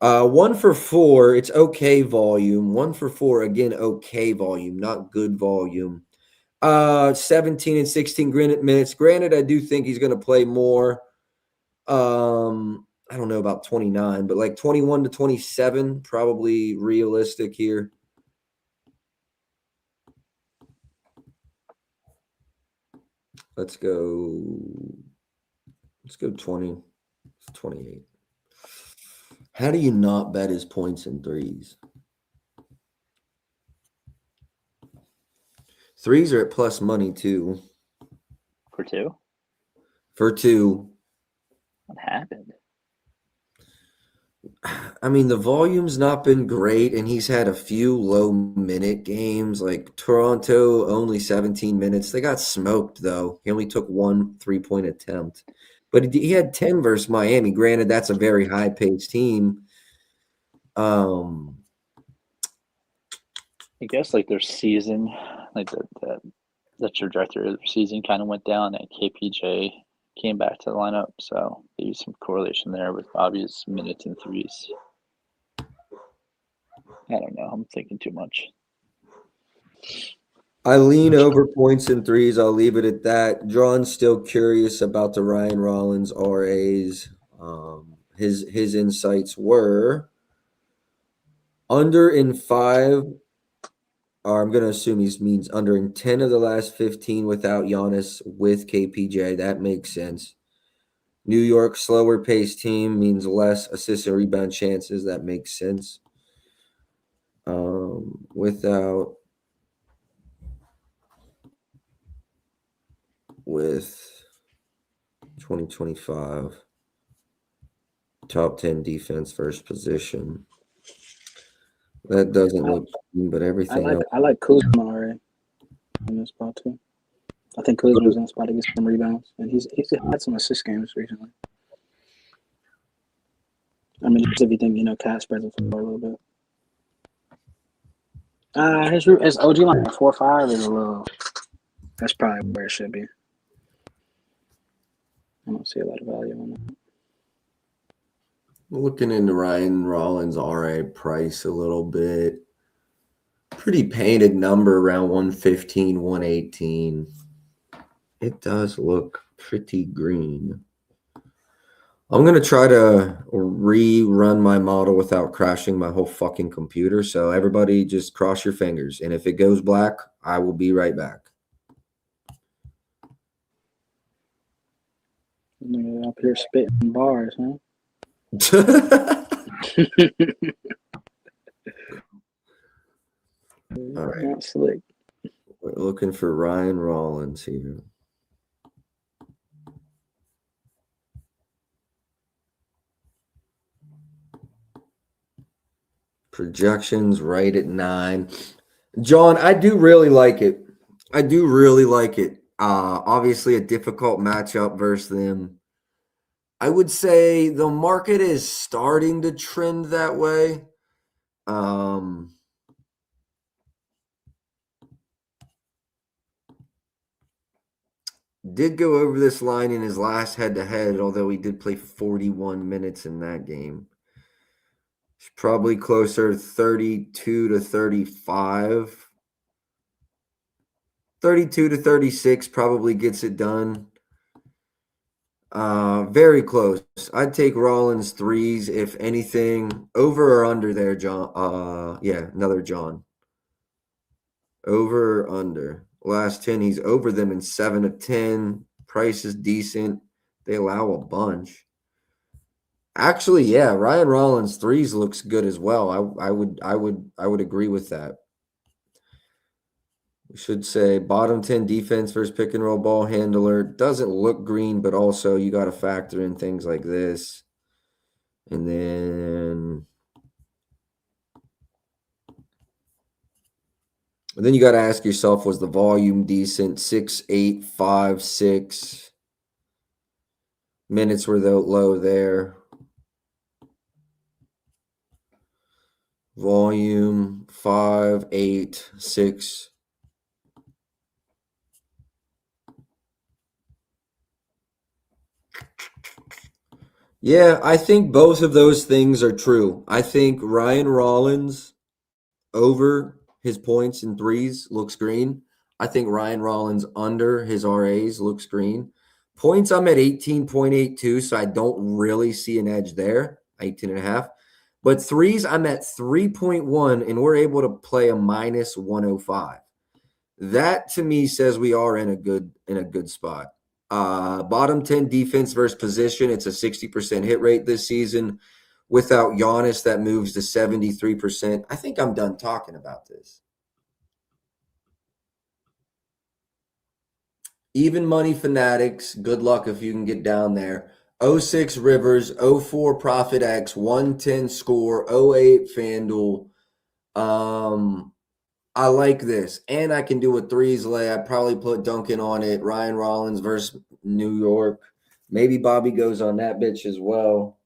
1 for 4, it's okay volume. 1 for 4, again, okay volume, not good volume. 17 and 16 minutes. Granted, I do think he's going to play more. I don't know about 29, but like 21 to 27, probably realistic here. Let's go 20, 28. How do you not bet his points and threes? Threes are at plus money too. For 2? For 2. What happened? I mean, the volume's not been great, and he's had a few low-minute games. Like Toronto, only 17 minutes. They got smoked, though. He only took 1 3-point attempt. But he had 10 versus Miami. Granted, that's a very high-paced team. I guess, like, their season, like the trajectory of their season kind of went down, and KPJ came back to the lineup, so maybe some correlation there with Bobby's minutes and threes. I don't know. I'm thinking too much. I lean over points and threes. I'll leave it at that. John's still curious about the Ryan Rollins RAs. His insights were under in 5, or I'm going to assume he means under in 10 of the last 15 without Giannis with KPJ. That makes sense. New York, slower paced team means less assist and rebound chances. That makes sense. With 2025 top 10 defense first position. That doesn't look clean, but everything else. I like Kuzma already in this spot too. I think Kuzma's in the spot to get some rebounds, and he's had some assist games recently. I mean, just if you think Cat spreads the floor a little bit. His OG line at 4-5 is a little. That's probably where it should be. I don't see a lot of value on that. Looking into Ryan Rollins' RA price a little bit. Pretty painted number around 115, 118. It does look pretty green. I'm going to try to rerun my model without crashing my whole fucking computer. So everybody just cross your fingers. And if it goes black, I will be right back. Nigga up here spitting bars, huh? All right. Not slick. We're looking for Ryan Rollins here. Projections right at 9. John, I do really like it. Obviously a difficult matchup versus them. I would say the market is starting to trend that way. did go over this line in his last head-to-head, although he did play 41 minutes in that game. It's probably closer 32 to 35. 32 to 36 probably gets it done. Very close. I'd take Rollins threes, if anything. Over or under there, John? Yeah, another John. Over or under. Last 10, he's over them in 7 of 10. Price is decent. They allow a bunch. Actually, yeah, Ryan Rollins threes looks good as well. I would agree with that. We should say bottom 10 defense versus pick and roll ball handler. Doesn't look green, but also you got to factor in things like this. And then you got to ask yourself, was the volume decent? 6, 8, 5, 6. Minutes were low there. Volume 5, 8, 6. Yeah, I think both of those things are true. I think Ryan Rollins over his points and threes looks green. I think Ryan Rollins under his RAs looks green. Points, I'm at 18.82, so I don't really see an edge there, 18.5. But threes, I'm at 3.1, and we're able to play a minus 105. That to me says we are in a good spot. Bottom 10 defense versus position, it's a 60% hit rate this season. Without Giannis, that moves to 73%. I think I'm done talking about this. Even money fanatics, good luck if you can get down there. 06 Rivers, 04 Profit X, 110 Score, 08 FanDuel. I like this. And I can do a threes lay. I'd probably put Duncan on it. Ryan Rollins versus New York. Maybe Bobby goes on that bitch as well.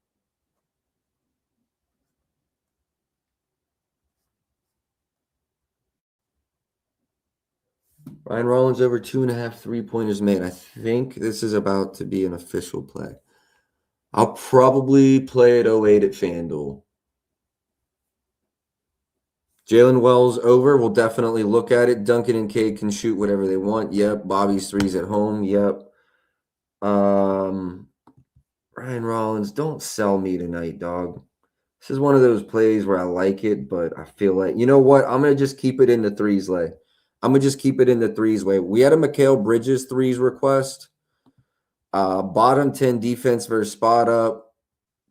Ryan Rollins over 2.5 3-pointers made. I think this is about to be an official play. I'll probably play at 08 at FanDuel. Jalen Wells over. We'll definitely look at it. Duncan and Cade can shoot whatever they want. Yep. Bobby's threes at home. Yep. Ryan Rollins, don't sell me tonight, dog. This is one of those plays where I like it, but I feel like, you know what? I'm going to just keep it in the threes lay. We had a Mikal Bridges threes request. Bottom 10 defense versus spot up.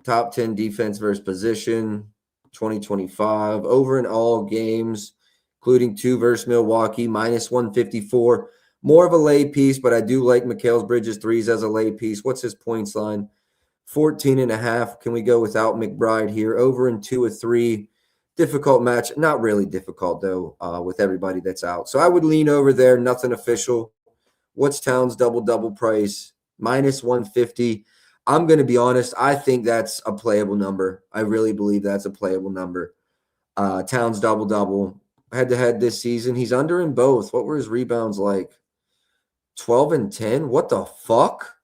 Top 10 defense versus position. 2025. Over in all games, including 2 versus Milwaukee. Minus 154. More of a lay piece, but I do like Mikal Bridges threes as a lay piece. What's his points line? 14.5. Can we go without McBride here? Over in 2 of 3. Difficult match. Not really difficult, though, with everybody that's out. So I would lean over there. Nothing official. What's Towns' double-double price? Minus 150. I'm going to be honest. I think that's a playable number. I really believe that's a playable number. Towns double-double. Head-to-head this season. He's under in both. What were his rebounds like? 12 and 10? What the fuck?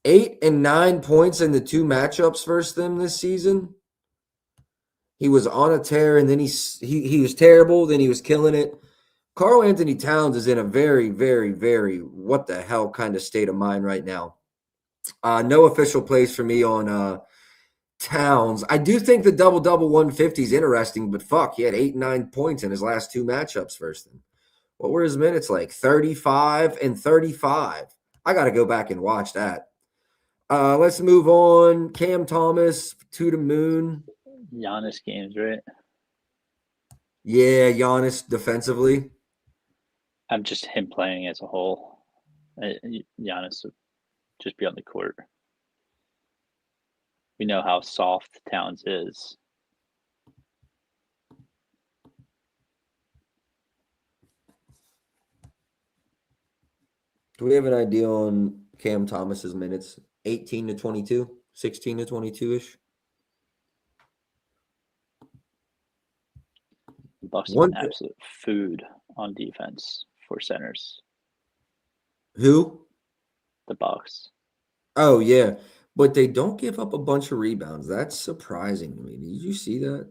8 and 9 points in the 2 matchups versus them this season. He was on a tear, and then he was terrible. Then he was killing it. Karl Anthony Towns is in a very, very, very what the hell kind of state of mind right now. No official plays for me on Towns. I do think the double-double 150 is interesting, but fuck, he had 8 and 9 points in his last 2 matchups versus them. What were his minutes like? 35 and 35. I got to go back and watch that. Let's move on. Cam Thomas, to the moon. Giannis games, right? Yeah, Giannis defensively. I'm just him playing as a whole. Giannis would just be on the court. We know how soft Towns is. Do we have an idea on Cam Thomas's minutes? 18 to 22, 16 to 22-ish? The Bucks have been absolute food on defense for centers. Who? The Bucks. Oh, yeah. But they don't give up a bunch of rebounds. That's surprising to me. Did you see that?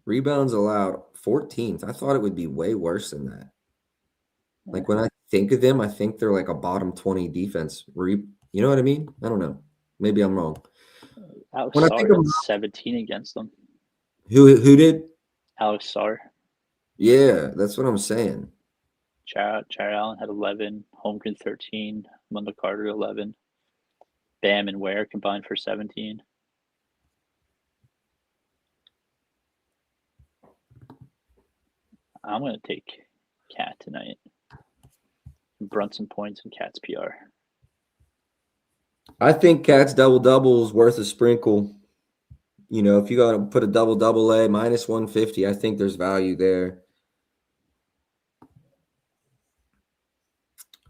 Rebounds allowed 14th. I thought it would be way worse than that. Like when I think of them, I think they're like a bottom 20 defense. You know what I mean? I don't know. Maybe I'm wrong. Alex When I Sarr think had of 17 against them. who did? Alex Sarr. Yeah, that's what I'm saying. Jared Allen had 11. Holmgren 13. Wendell Carter 11. Bam and Ware combined for 17. I'm going to take Cat tonight. Brunson points and Cat's PR. I think Cat's double-double is worth a sprinkle. You know, if you got to put a double-double A, minus 150, I think there's value there.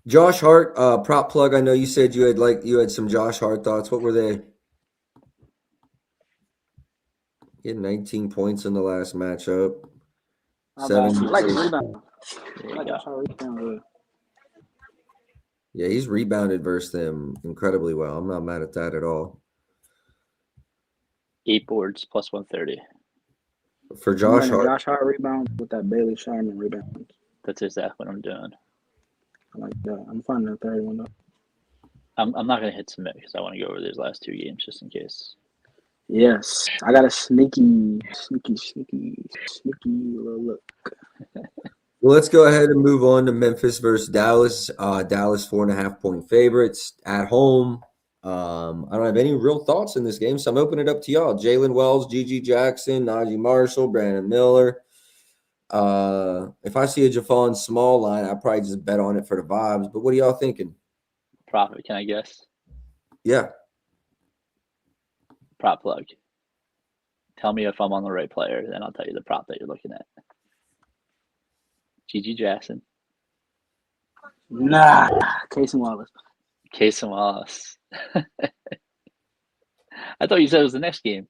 Josh Hart, prop plug. I know you said you had some Josh Hart thoughts. What were they? He had 19 points in the last matchup. I like rebound. Yeah, he's rebounded versus them incredibly well. I'm not mad at that at all. 8 boards plus 130. For Josh Hart. Josh Hart rebound with that Bailey Sharman rebound. That's exactly what I'm doing. I like that. I'm finding the third one though. I'm not going to hit submit because I want to go over these last 2 games just in case. Yes, I got a sneaky little look. Well, let's go ahead and move on to Memphis versus Dallas. Dallas 4.5-point favorites at home. I don't have any real thoughts in this game, so I'm opening it up to y'all. Jalen Wells, G.G. Jackson, Najee Marshall, Brandon Miller. If I see a Jafon Small line, I probably just bet on it for the vibes. But what are y'all thinking? Profit, can I guess? Yeah. Prop plug. Tell me if I'm on the right player, then I'll tell you the prop that you're looking at. G.G. Jackson. Nah, Casey Wallace. Casey Wallace. I thought you said it was the next game.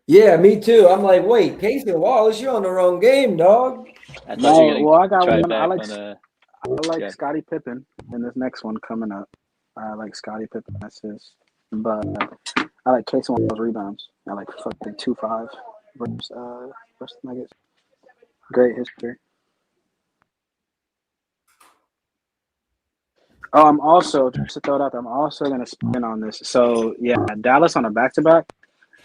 Yeah, me too. I'm like, wait, Casey Wallace, you're on the wrong game, dog. I thought you were I got try one. back I like yeah. Scottie Pippen in this next one coming up. I like Scottie Pippen assists, but I like Casey Wallace rebounds. I like fucking 2-5 versus the Nuggets. Great history. Oh, I'm also, just to throw it out there, I'm also going to spin on this. So, yeah, Dallas on a back-to-back.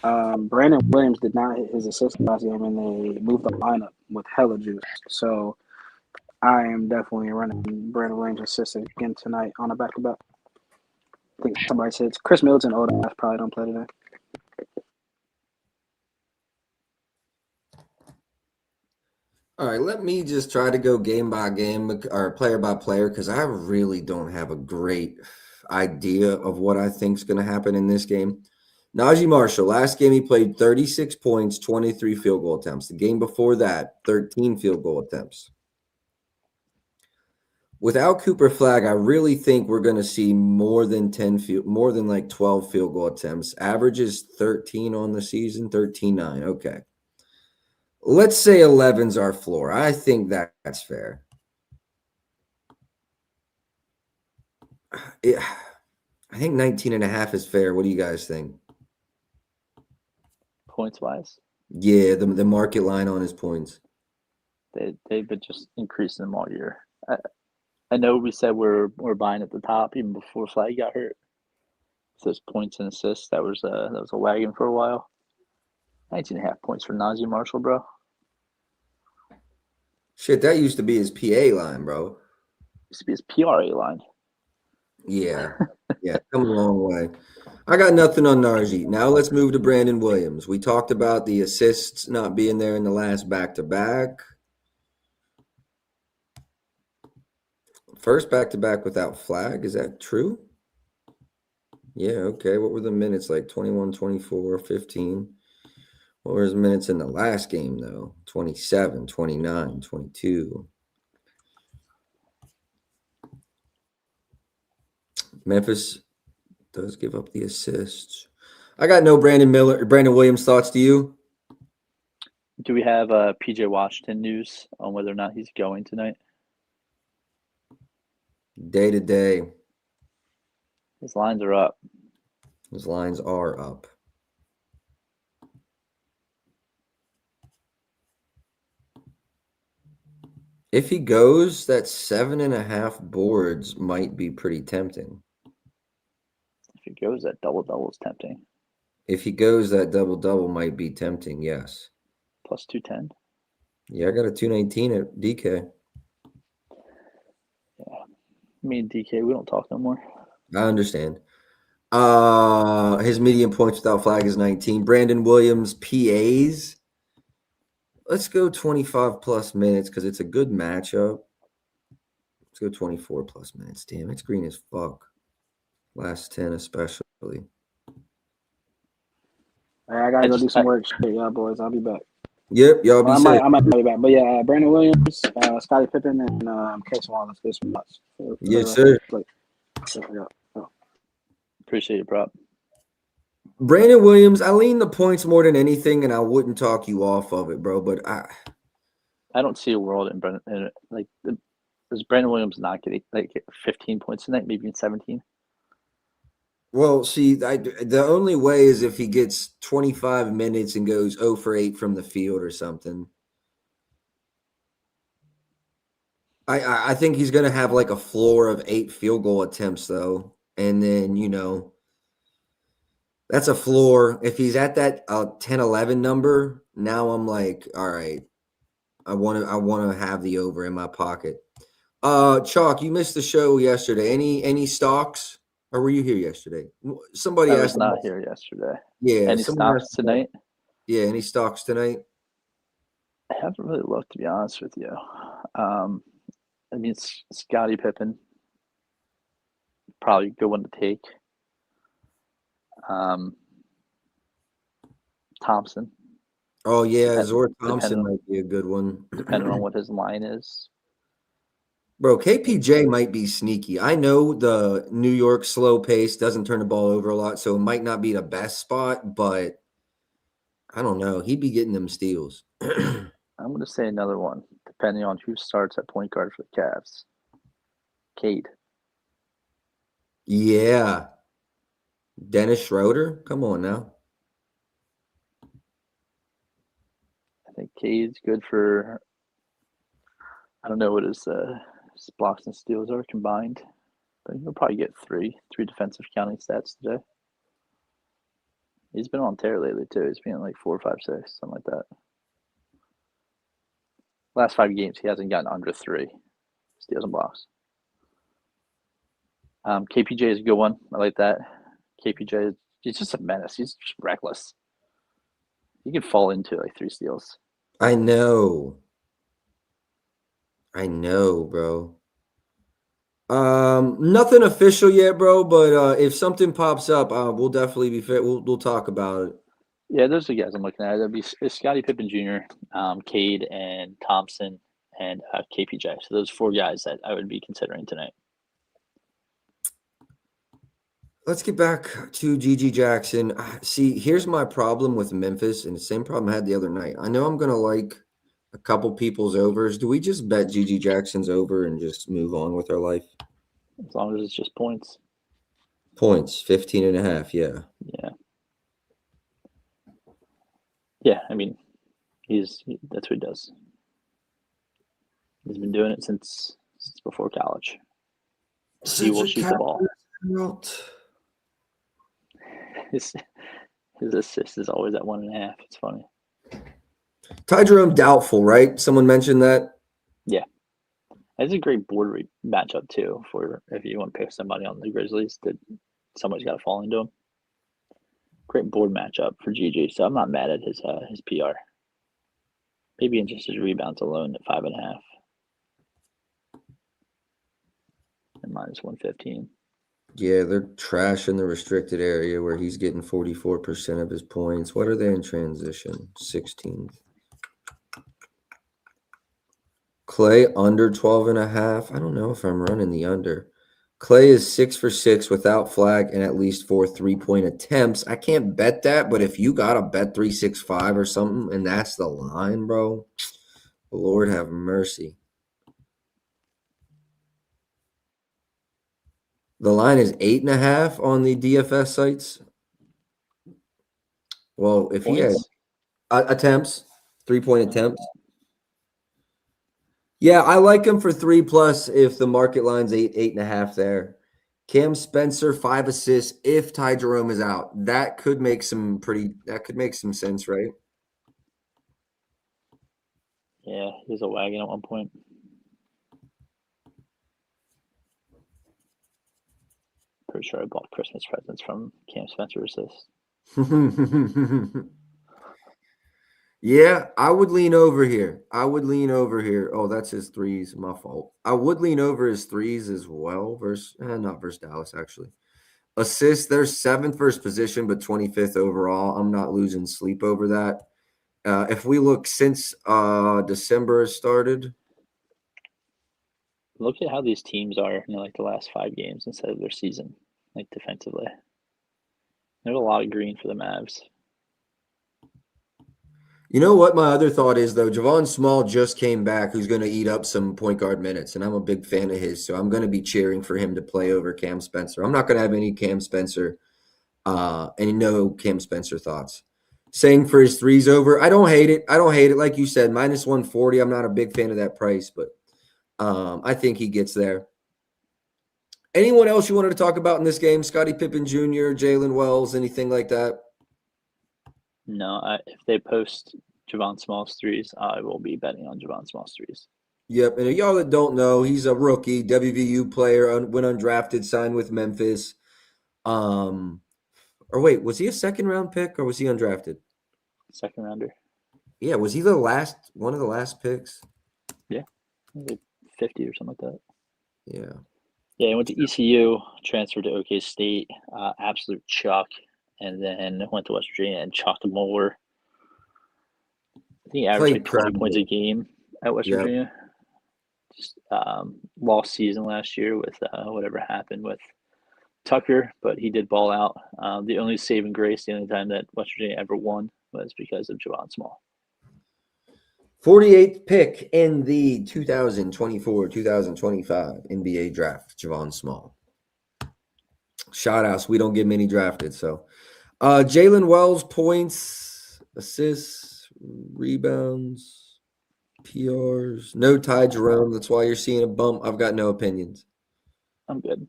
Brandon Williams did not hit his assist last game, and they moved the lineup with hella juice. So, I am definitely running Brandon Williams assist again tonight on a back-to-back. I think somebody said it's Chris Middleton. Oda probably don't play today. All right, let me just try to go game by game or player by player because I really don't have a great idea of what I think is going to happen in this game. Najee Marshall, last game he played 36 points, 23 field goal attempts. The game before that, 13 field goal attempts. Without Cooper Flagg, I really think we're going to see more than 12 field goal attempts. Average is 13 on the season, 13-9. Okay. Let's say 11's our floor. I think that's fair. I think 19.5 is fair. What do you guys think? Points-wise? Yeah, the market line on his points. They've been just increasing them all year. I know we said we're buying at the top even before Flagg got hurt. So those points and assists, that was a wagon for a while. 19.5 points for Najee Marshall, bro. Shit, that used to be his PA line, bro. Used to be his PRA line. Yeah. Yeah, come a long way. I got nothing on Najee. Now let's move to Brandon Williams. We talked about the assists not being there in the last back-to-back. First back-to-back without Flagg. Is that true? Yeah, okay. What were the minutes like? 21, 24, 15. What were his minutes in the last game, though? 27, 29, 22. Memphis does give up the assists. I got no Brandon Williams thoughts. To you? Do we have PJ Washington news on whether or not he's going tonight? Day to day. His lines are up. His lines are up. If he goes, that 7.5 boards might be pretty tempting. If he goes, that double is tempting. If he goes, that double might be tempting, yes. Plus 210. Yeah, I got a 219 at DK. Yeah. Me and DK, we don't talk no more. I understand. His median points without flag is 19. Brandon Williams, PAs. Let's go 25 plus minutes because it's a good matchup. Let's go 24 plus minutes. Damn, it's green as fuck. Last 10 especially. All right, I gotta go do some work. Shit, y'all boys. I'll be back. Yep, y'all be safe. I might be back. But yeah, Brandon Williams, Scottie Pippen, and Case Wallace. This month. Yes, sir. Appreciate your prop. Brandon Williams, I lean the points more than anything, and I wouldn't talk you off of it, bro. But I don't see a world in Brandon. Does Brandon Williams not get 15 points tonight? Maybe in 17. Well, see, the only way is if he gets 25 minutes and goes 0 for 8 from the field or something. I think he's going to have like a floor of 8 field goal attempts, though. And then, that's a floor. If he's at that 10-11 number, now I'm like, all right, I want to have the over in my pocket. Chalk, you missed the show yesterday. Any stocks? Or were you here yesterday? Somebody I asked. was not here yesterday. Yeah. Any stocks tonight? Yeah. Any stocks tonight? I haven't really looked, to be honest with you. Scottie Pippen, probably a good one to take. Thompson. Oh yeah, Zora Thompson might be a good one, depending on what his line is. Bro, KPJ might be sneaky. I know the New York slow pace doesn't turn the ball over a lot, so it might not be the best spot, but I don't know. He'd be getting them steals. I'm going to say another one, depending on who starts at point guard for the Cavs. Cade. Yeah. Dennis Schroeder? Come on now. I think Cade's good for, I don't know what his blocks and steals are combined, but he'll probably get three defensive counting stats today. He's been on tear lately too. He's been like 4, 5, 6, something like that. Last 5 games, he hasn't gotten under 3 steals and blocks. KPJ is a good one. I like that. KPJ, he's just a menace. He's just reckless. He could fall into like 3 steals. I know, bro. Nothing official yet, bro. But if something pops up, we'll definitely be fit. We'll talk about it. Yeah, those are the guys I'm looking at. That'd be Scottie Pippen Jr., Cade, and Thompson, and KPJ. So those 4 guys that I would be considering tonight. Let's get back to G.G. Jackson. See, here's my problem with Memphis, and the same problem I had the other night. I know I'm going to like a couple people's overs. Do we just bet G.G. Jackson's over and just move on with our life? As long as it's just points. Points, 15.5, yeah. Yeah. Yeah, I mean, that's what he does. He's been doing it since before college. He will shoot the ball. His assist is always at 1.5. It's funny. Ty Jerome doubtful, right? Someone mentioned that. Yeah, it's a great board matchup too. For if you want to pick somebody on the Grizzlies, that somebody's got to fall into him. Great board matchup for GG. So I'm not mad at his PR. Maybe in just his rebounds alone at 5.5 and minus 115. Yeah, they're trash in the restricted area where he's getting 44% of his points. What are they in transition? 16th. Clay under 12.5. I don't know if I'm running the under. Clay is 6 for 6 without flag and at least 4 3-point attempts. I can't bet that, but if you got to bet 365 or something and that's the line, bro, Lord have mercy. The line is 8.5 on the DFS sites. Well, if he has attempts, 3-point attempts. Yeah, I like him for 3+ if the market line's 8.5 there. Cam Spencer, 5 assists if Ty Jerome is out. That could make some sense, right? Yeah, he was a wagon at one point. Pretty sure I bought Christmas presents from Cam Spencer assists. Yeah, I would lean over here. Oh, that's his threes. My fault. I would lean over his threes as well not versus Dallas, actually. Assists, they're 7th versus position, but 25th overall. I'm not losing sleep over that. If we look since December has started. Look at how these teams are in like the last 5 games instead of their season, like defensively. There's a lot of green for the Mavs. You know what my other thought is, though? Javon Small just came back, who's going to eat up some point guard minutes, and I'm a big fan of his, so I'm going to be cheering for him to play over Cam Spencer. I'm not going to have any Cam Spencer, no Cam Spencer thoughts. Saying for his threes over, I don't hate it. Like you said, minus 140. I'm not a big fan of that price, but I think he gets there. Anyone else you wanted to talk about in this game? Scottie Pippen Jr., Jalen Wells, anything like that? No, if they post Javon Small's threes, I will be betting on Javon Small's threes. Yep, and y'all that don't know, he's a rookie, WVU player, went undrafted, signed with Memphis. Or wait, was he a second-round pick or was he undrafted? Second rounder. Yeah, was he one of the last picks? Yeah, like 50 or something like that. Yeah. Yeah, he went to ECU, transferred to OK State, absolute chuck, and then went to West Virginia and chalked them over. I think he averaged like 20 points a game at West Virginia. Just lost season last year with whatever happened with Tucker, but he did ball out. The only saving grace, the only time that West Virginia ever won was because of Javon Small. 48th pick in the 2024-2025 NBA draft, Javon Small. Shout outs. We don't get many drafted. So Jalen Wells, points, assists, rebounds, PRs. No Ty Jerome. That's why you're seeing a bump. I've got no opinions. I'm good.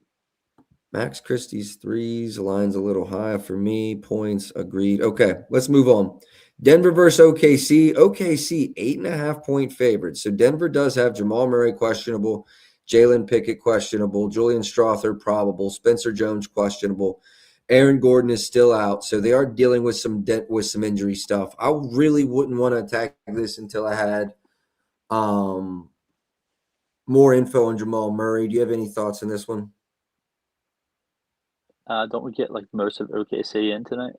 Max Christie's threes. Line's a little high for me. Points, agreed. Okay, let's move on. Denver versus OKC. OKC, 8.5-point favorite. So Denver does have Jamal Murray questionable, Jalen Pickett questionable, Julian Strawther probable, Spencer Jones questionable. Aaron Gordon is still out, so they are dealing with some injury stuff. I really wouldn't want to attack this until I had more info on Jamal Murray. Do you have any thoughts on this one? Don't we get like most of OKC in tonight?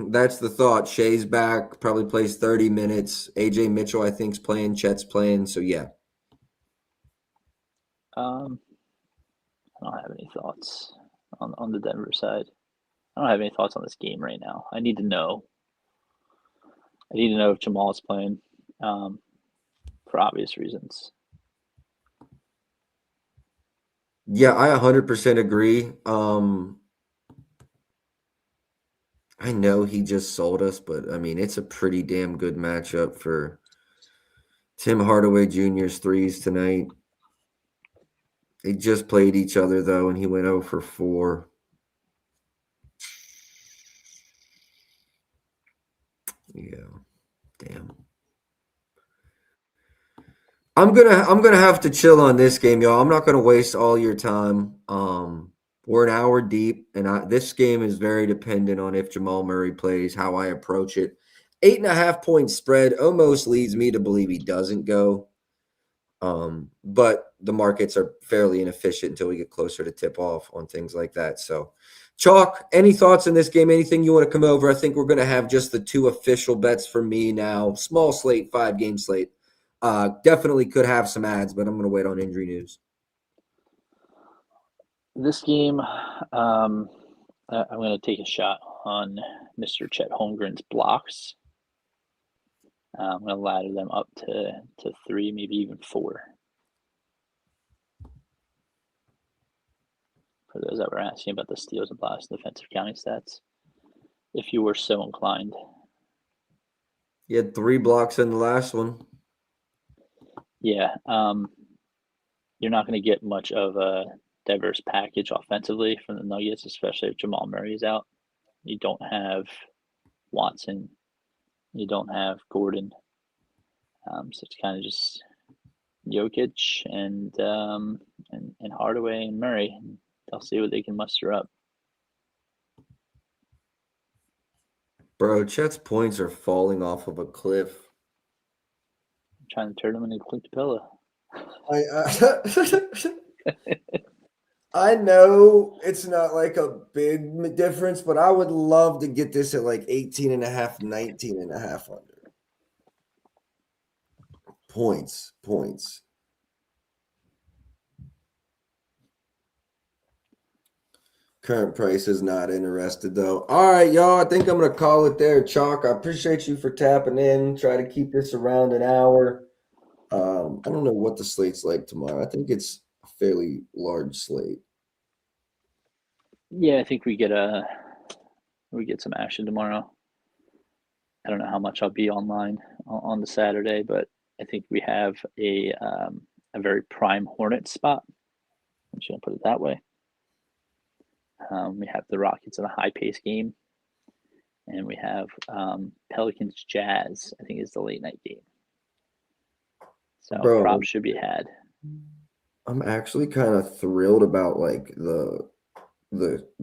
That's the thought. Shea's back, probably plays 30 minutes. AJ Mitchell, I think, is playing. Chet's playing. So, yeah. I don't have any thoughts on the Denver side. I don't have any thoughts on this game right now. I need to know. If Jamal is playing for obvious reasons. Yeah, I 100% agree. I know he just sold us, but, I mean, it's a pretty damn good matchup for Tim Hardaway Jr.'s threes tonight. They just played each other, though, and he went 0 for 4. Yeah, damn. I'm gonna have to chill on this game, y'all. I'm not gonna waste all your time. We're an hour deep, and this game is very dependent on if Jamal Murray plays, how I approach it. 8.5-point spread almost leads me to believe he doesn't go. But the markets are fairly inefficient until we get closer to tip off on things like that. So, Chalk, any thoughts in this game? Anything you want to come over? I think we're going to have just the 2 official bets for me now. Small slate, 5-game slate. Definitely could have some ads, but I'm going to wait on injury news. This game, I'm going to take a shot on Mr. Chet Holmgren's blocks. I'm going to ladder them up to 3, maybe even 4. for those that were asking about the steals and blocks defensive counting stats, if you were so inclined. You had 3 blocks in the last one. Yeah, you're not going to get much of a diverse package offensively from the Nuggets, especially if Jamal Murray is out. You don't have Watson. You don't have Gordon. So it's kind of just Jokic and Hardaway and Murray. They'll see what they can muster up. Bro, Chet's points are falling off of a cliff. I'm trying to turn them into Clint Capella. I know it's not like a big difference, but I would love to get this at like 18.5, 19.5 under. Points. Current price is not interested, though. All right, y'all. I think I'm going to call it there, Chalk. I appreciate you for tapping in. Try to keep this around an hour. I don't know what the slate's like tomorrow. I think it's a fairly large slate. Yeah, I think we get some action tomorrow. I don't know how much I'll be online on the Saturday, but I think we have a very prime Hornet spot. I'm just gonna put it that way. We have the Rockets in a high-paced game, and we have Pelicans Jazz. I think is the late night game. So props should be had. I'm actually kind of thrilled about like the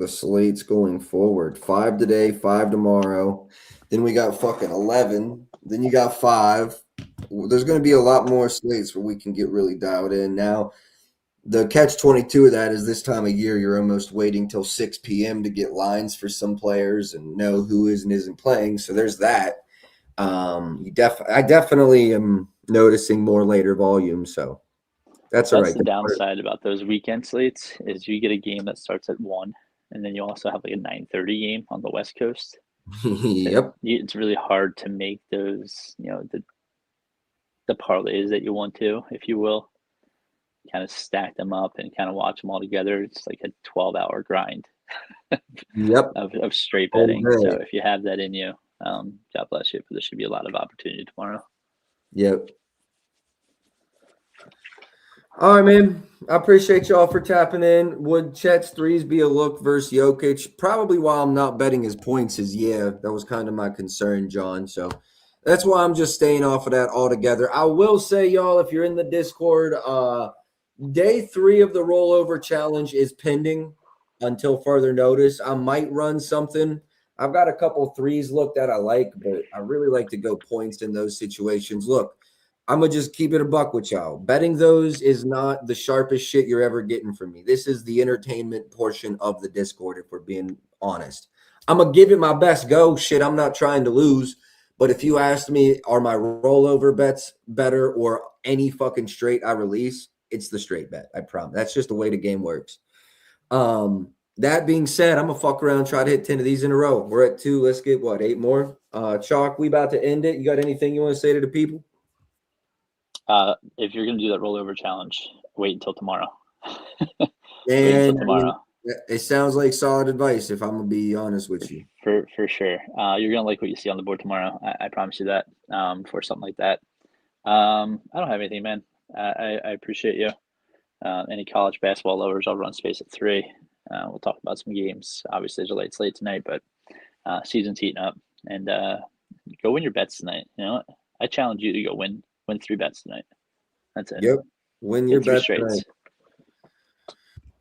slates going forward. 5 today, 5 tomorrow. Then we got fucking 11. Then you got 5. There's going to be a lot more slates where we can get really dialed in. Now, the catch-22 of that is this time of year, you're almost waiting till 6 p.m. to get lines for some players and know who is and isn't playing. So there's that. I definitely am noticing more later volume. So that's all right. That's the downside about those weekend slates is you get a game that starts at 1, and then you also have like a 9:30 game on the West Coast. Yep. It's really hard to make those, the parlays that you want to, if you will, kind of stack them up and kind of watch them all together. It's like a 12-hour grind. Yep. of straight betting. So if you have that in you, God bless you. But there should be a lot of opportunity tomorrow. Yep. All right, man. I appreciate y'all for tapping in. Would Chet's threes be a look versus Jokic? Probably while I'm not betting his points is that was kind of my concern, John. So that's why I'm just staying off of that altogether. I will say, y'all, if you're in the Discord, day 3 of the rollover challenge is pending until further notice. I might run something. I've got a couple threes look that I like, but I really like to go points in those situations. Look, I'm going to just keep it a buck with y'all. Betting those is not the sharpest shit you're ever getting from me. This is the entertainment portion of the Discord, if we're being honest. I'm going to give it my best go. Shit, I'm not trying to lose. But if you asked me, are my rollover bets better or any fucking straight I release, it's the straight bet. I promise. That's just the way the game works. That being said, I'm going to fuck around, try to hit 10 of these in a row. We're at 2. Let's get, 8 more? Chalk, we about to end it. You got anything you want to say to the people? If you're going to do that rollover challenge, wait until tomorrow. And tomorrow. It sounds like solid advice, if I'm going to be honest with you. For sure. You're going to like what you see on the board tomorrow. I promise you that, for something like that. I don't have anything, man. I appreciate you. Any college basketball lovers, I'll run space at 3. We'll talk about some games. Obviously, there's a late slate tonight, but season's heating up. And go win your bets tonight. You know what? I challenge you to go win 3 bets tonight. That's it. Yep. Win your bets tonight.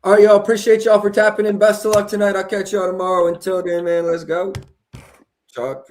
All right, y'all. Appreciate y'all for tapping in. Best of luck tonight. I'll catch y'all tomorrow. Until then, man, let's go. Chalk.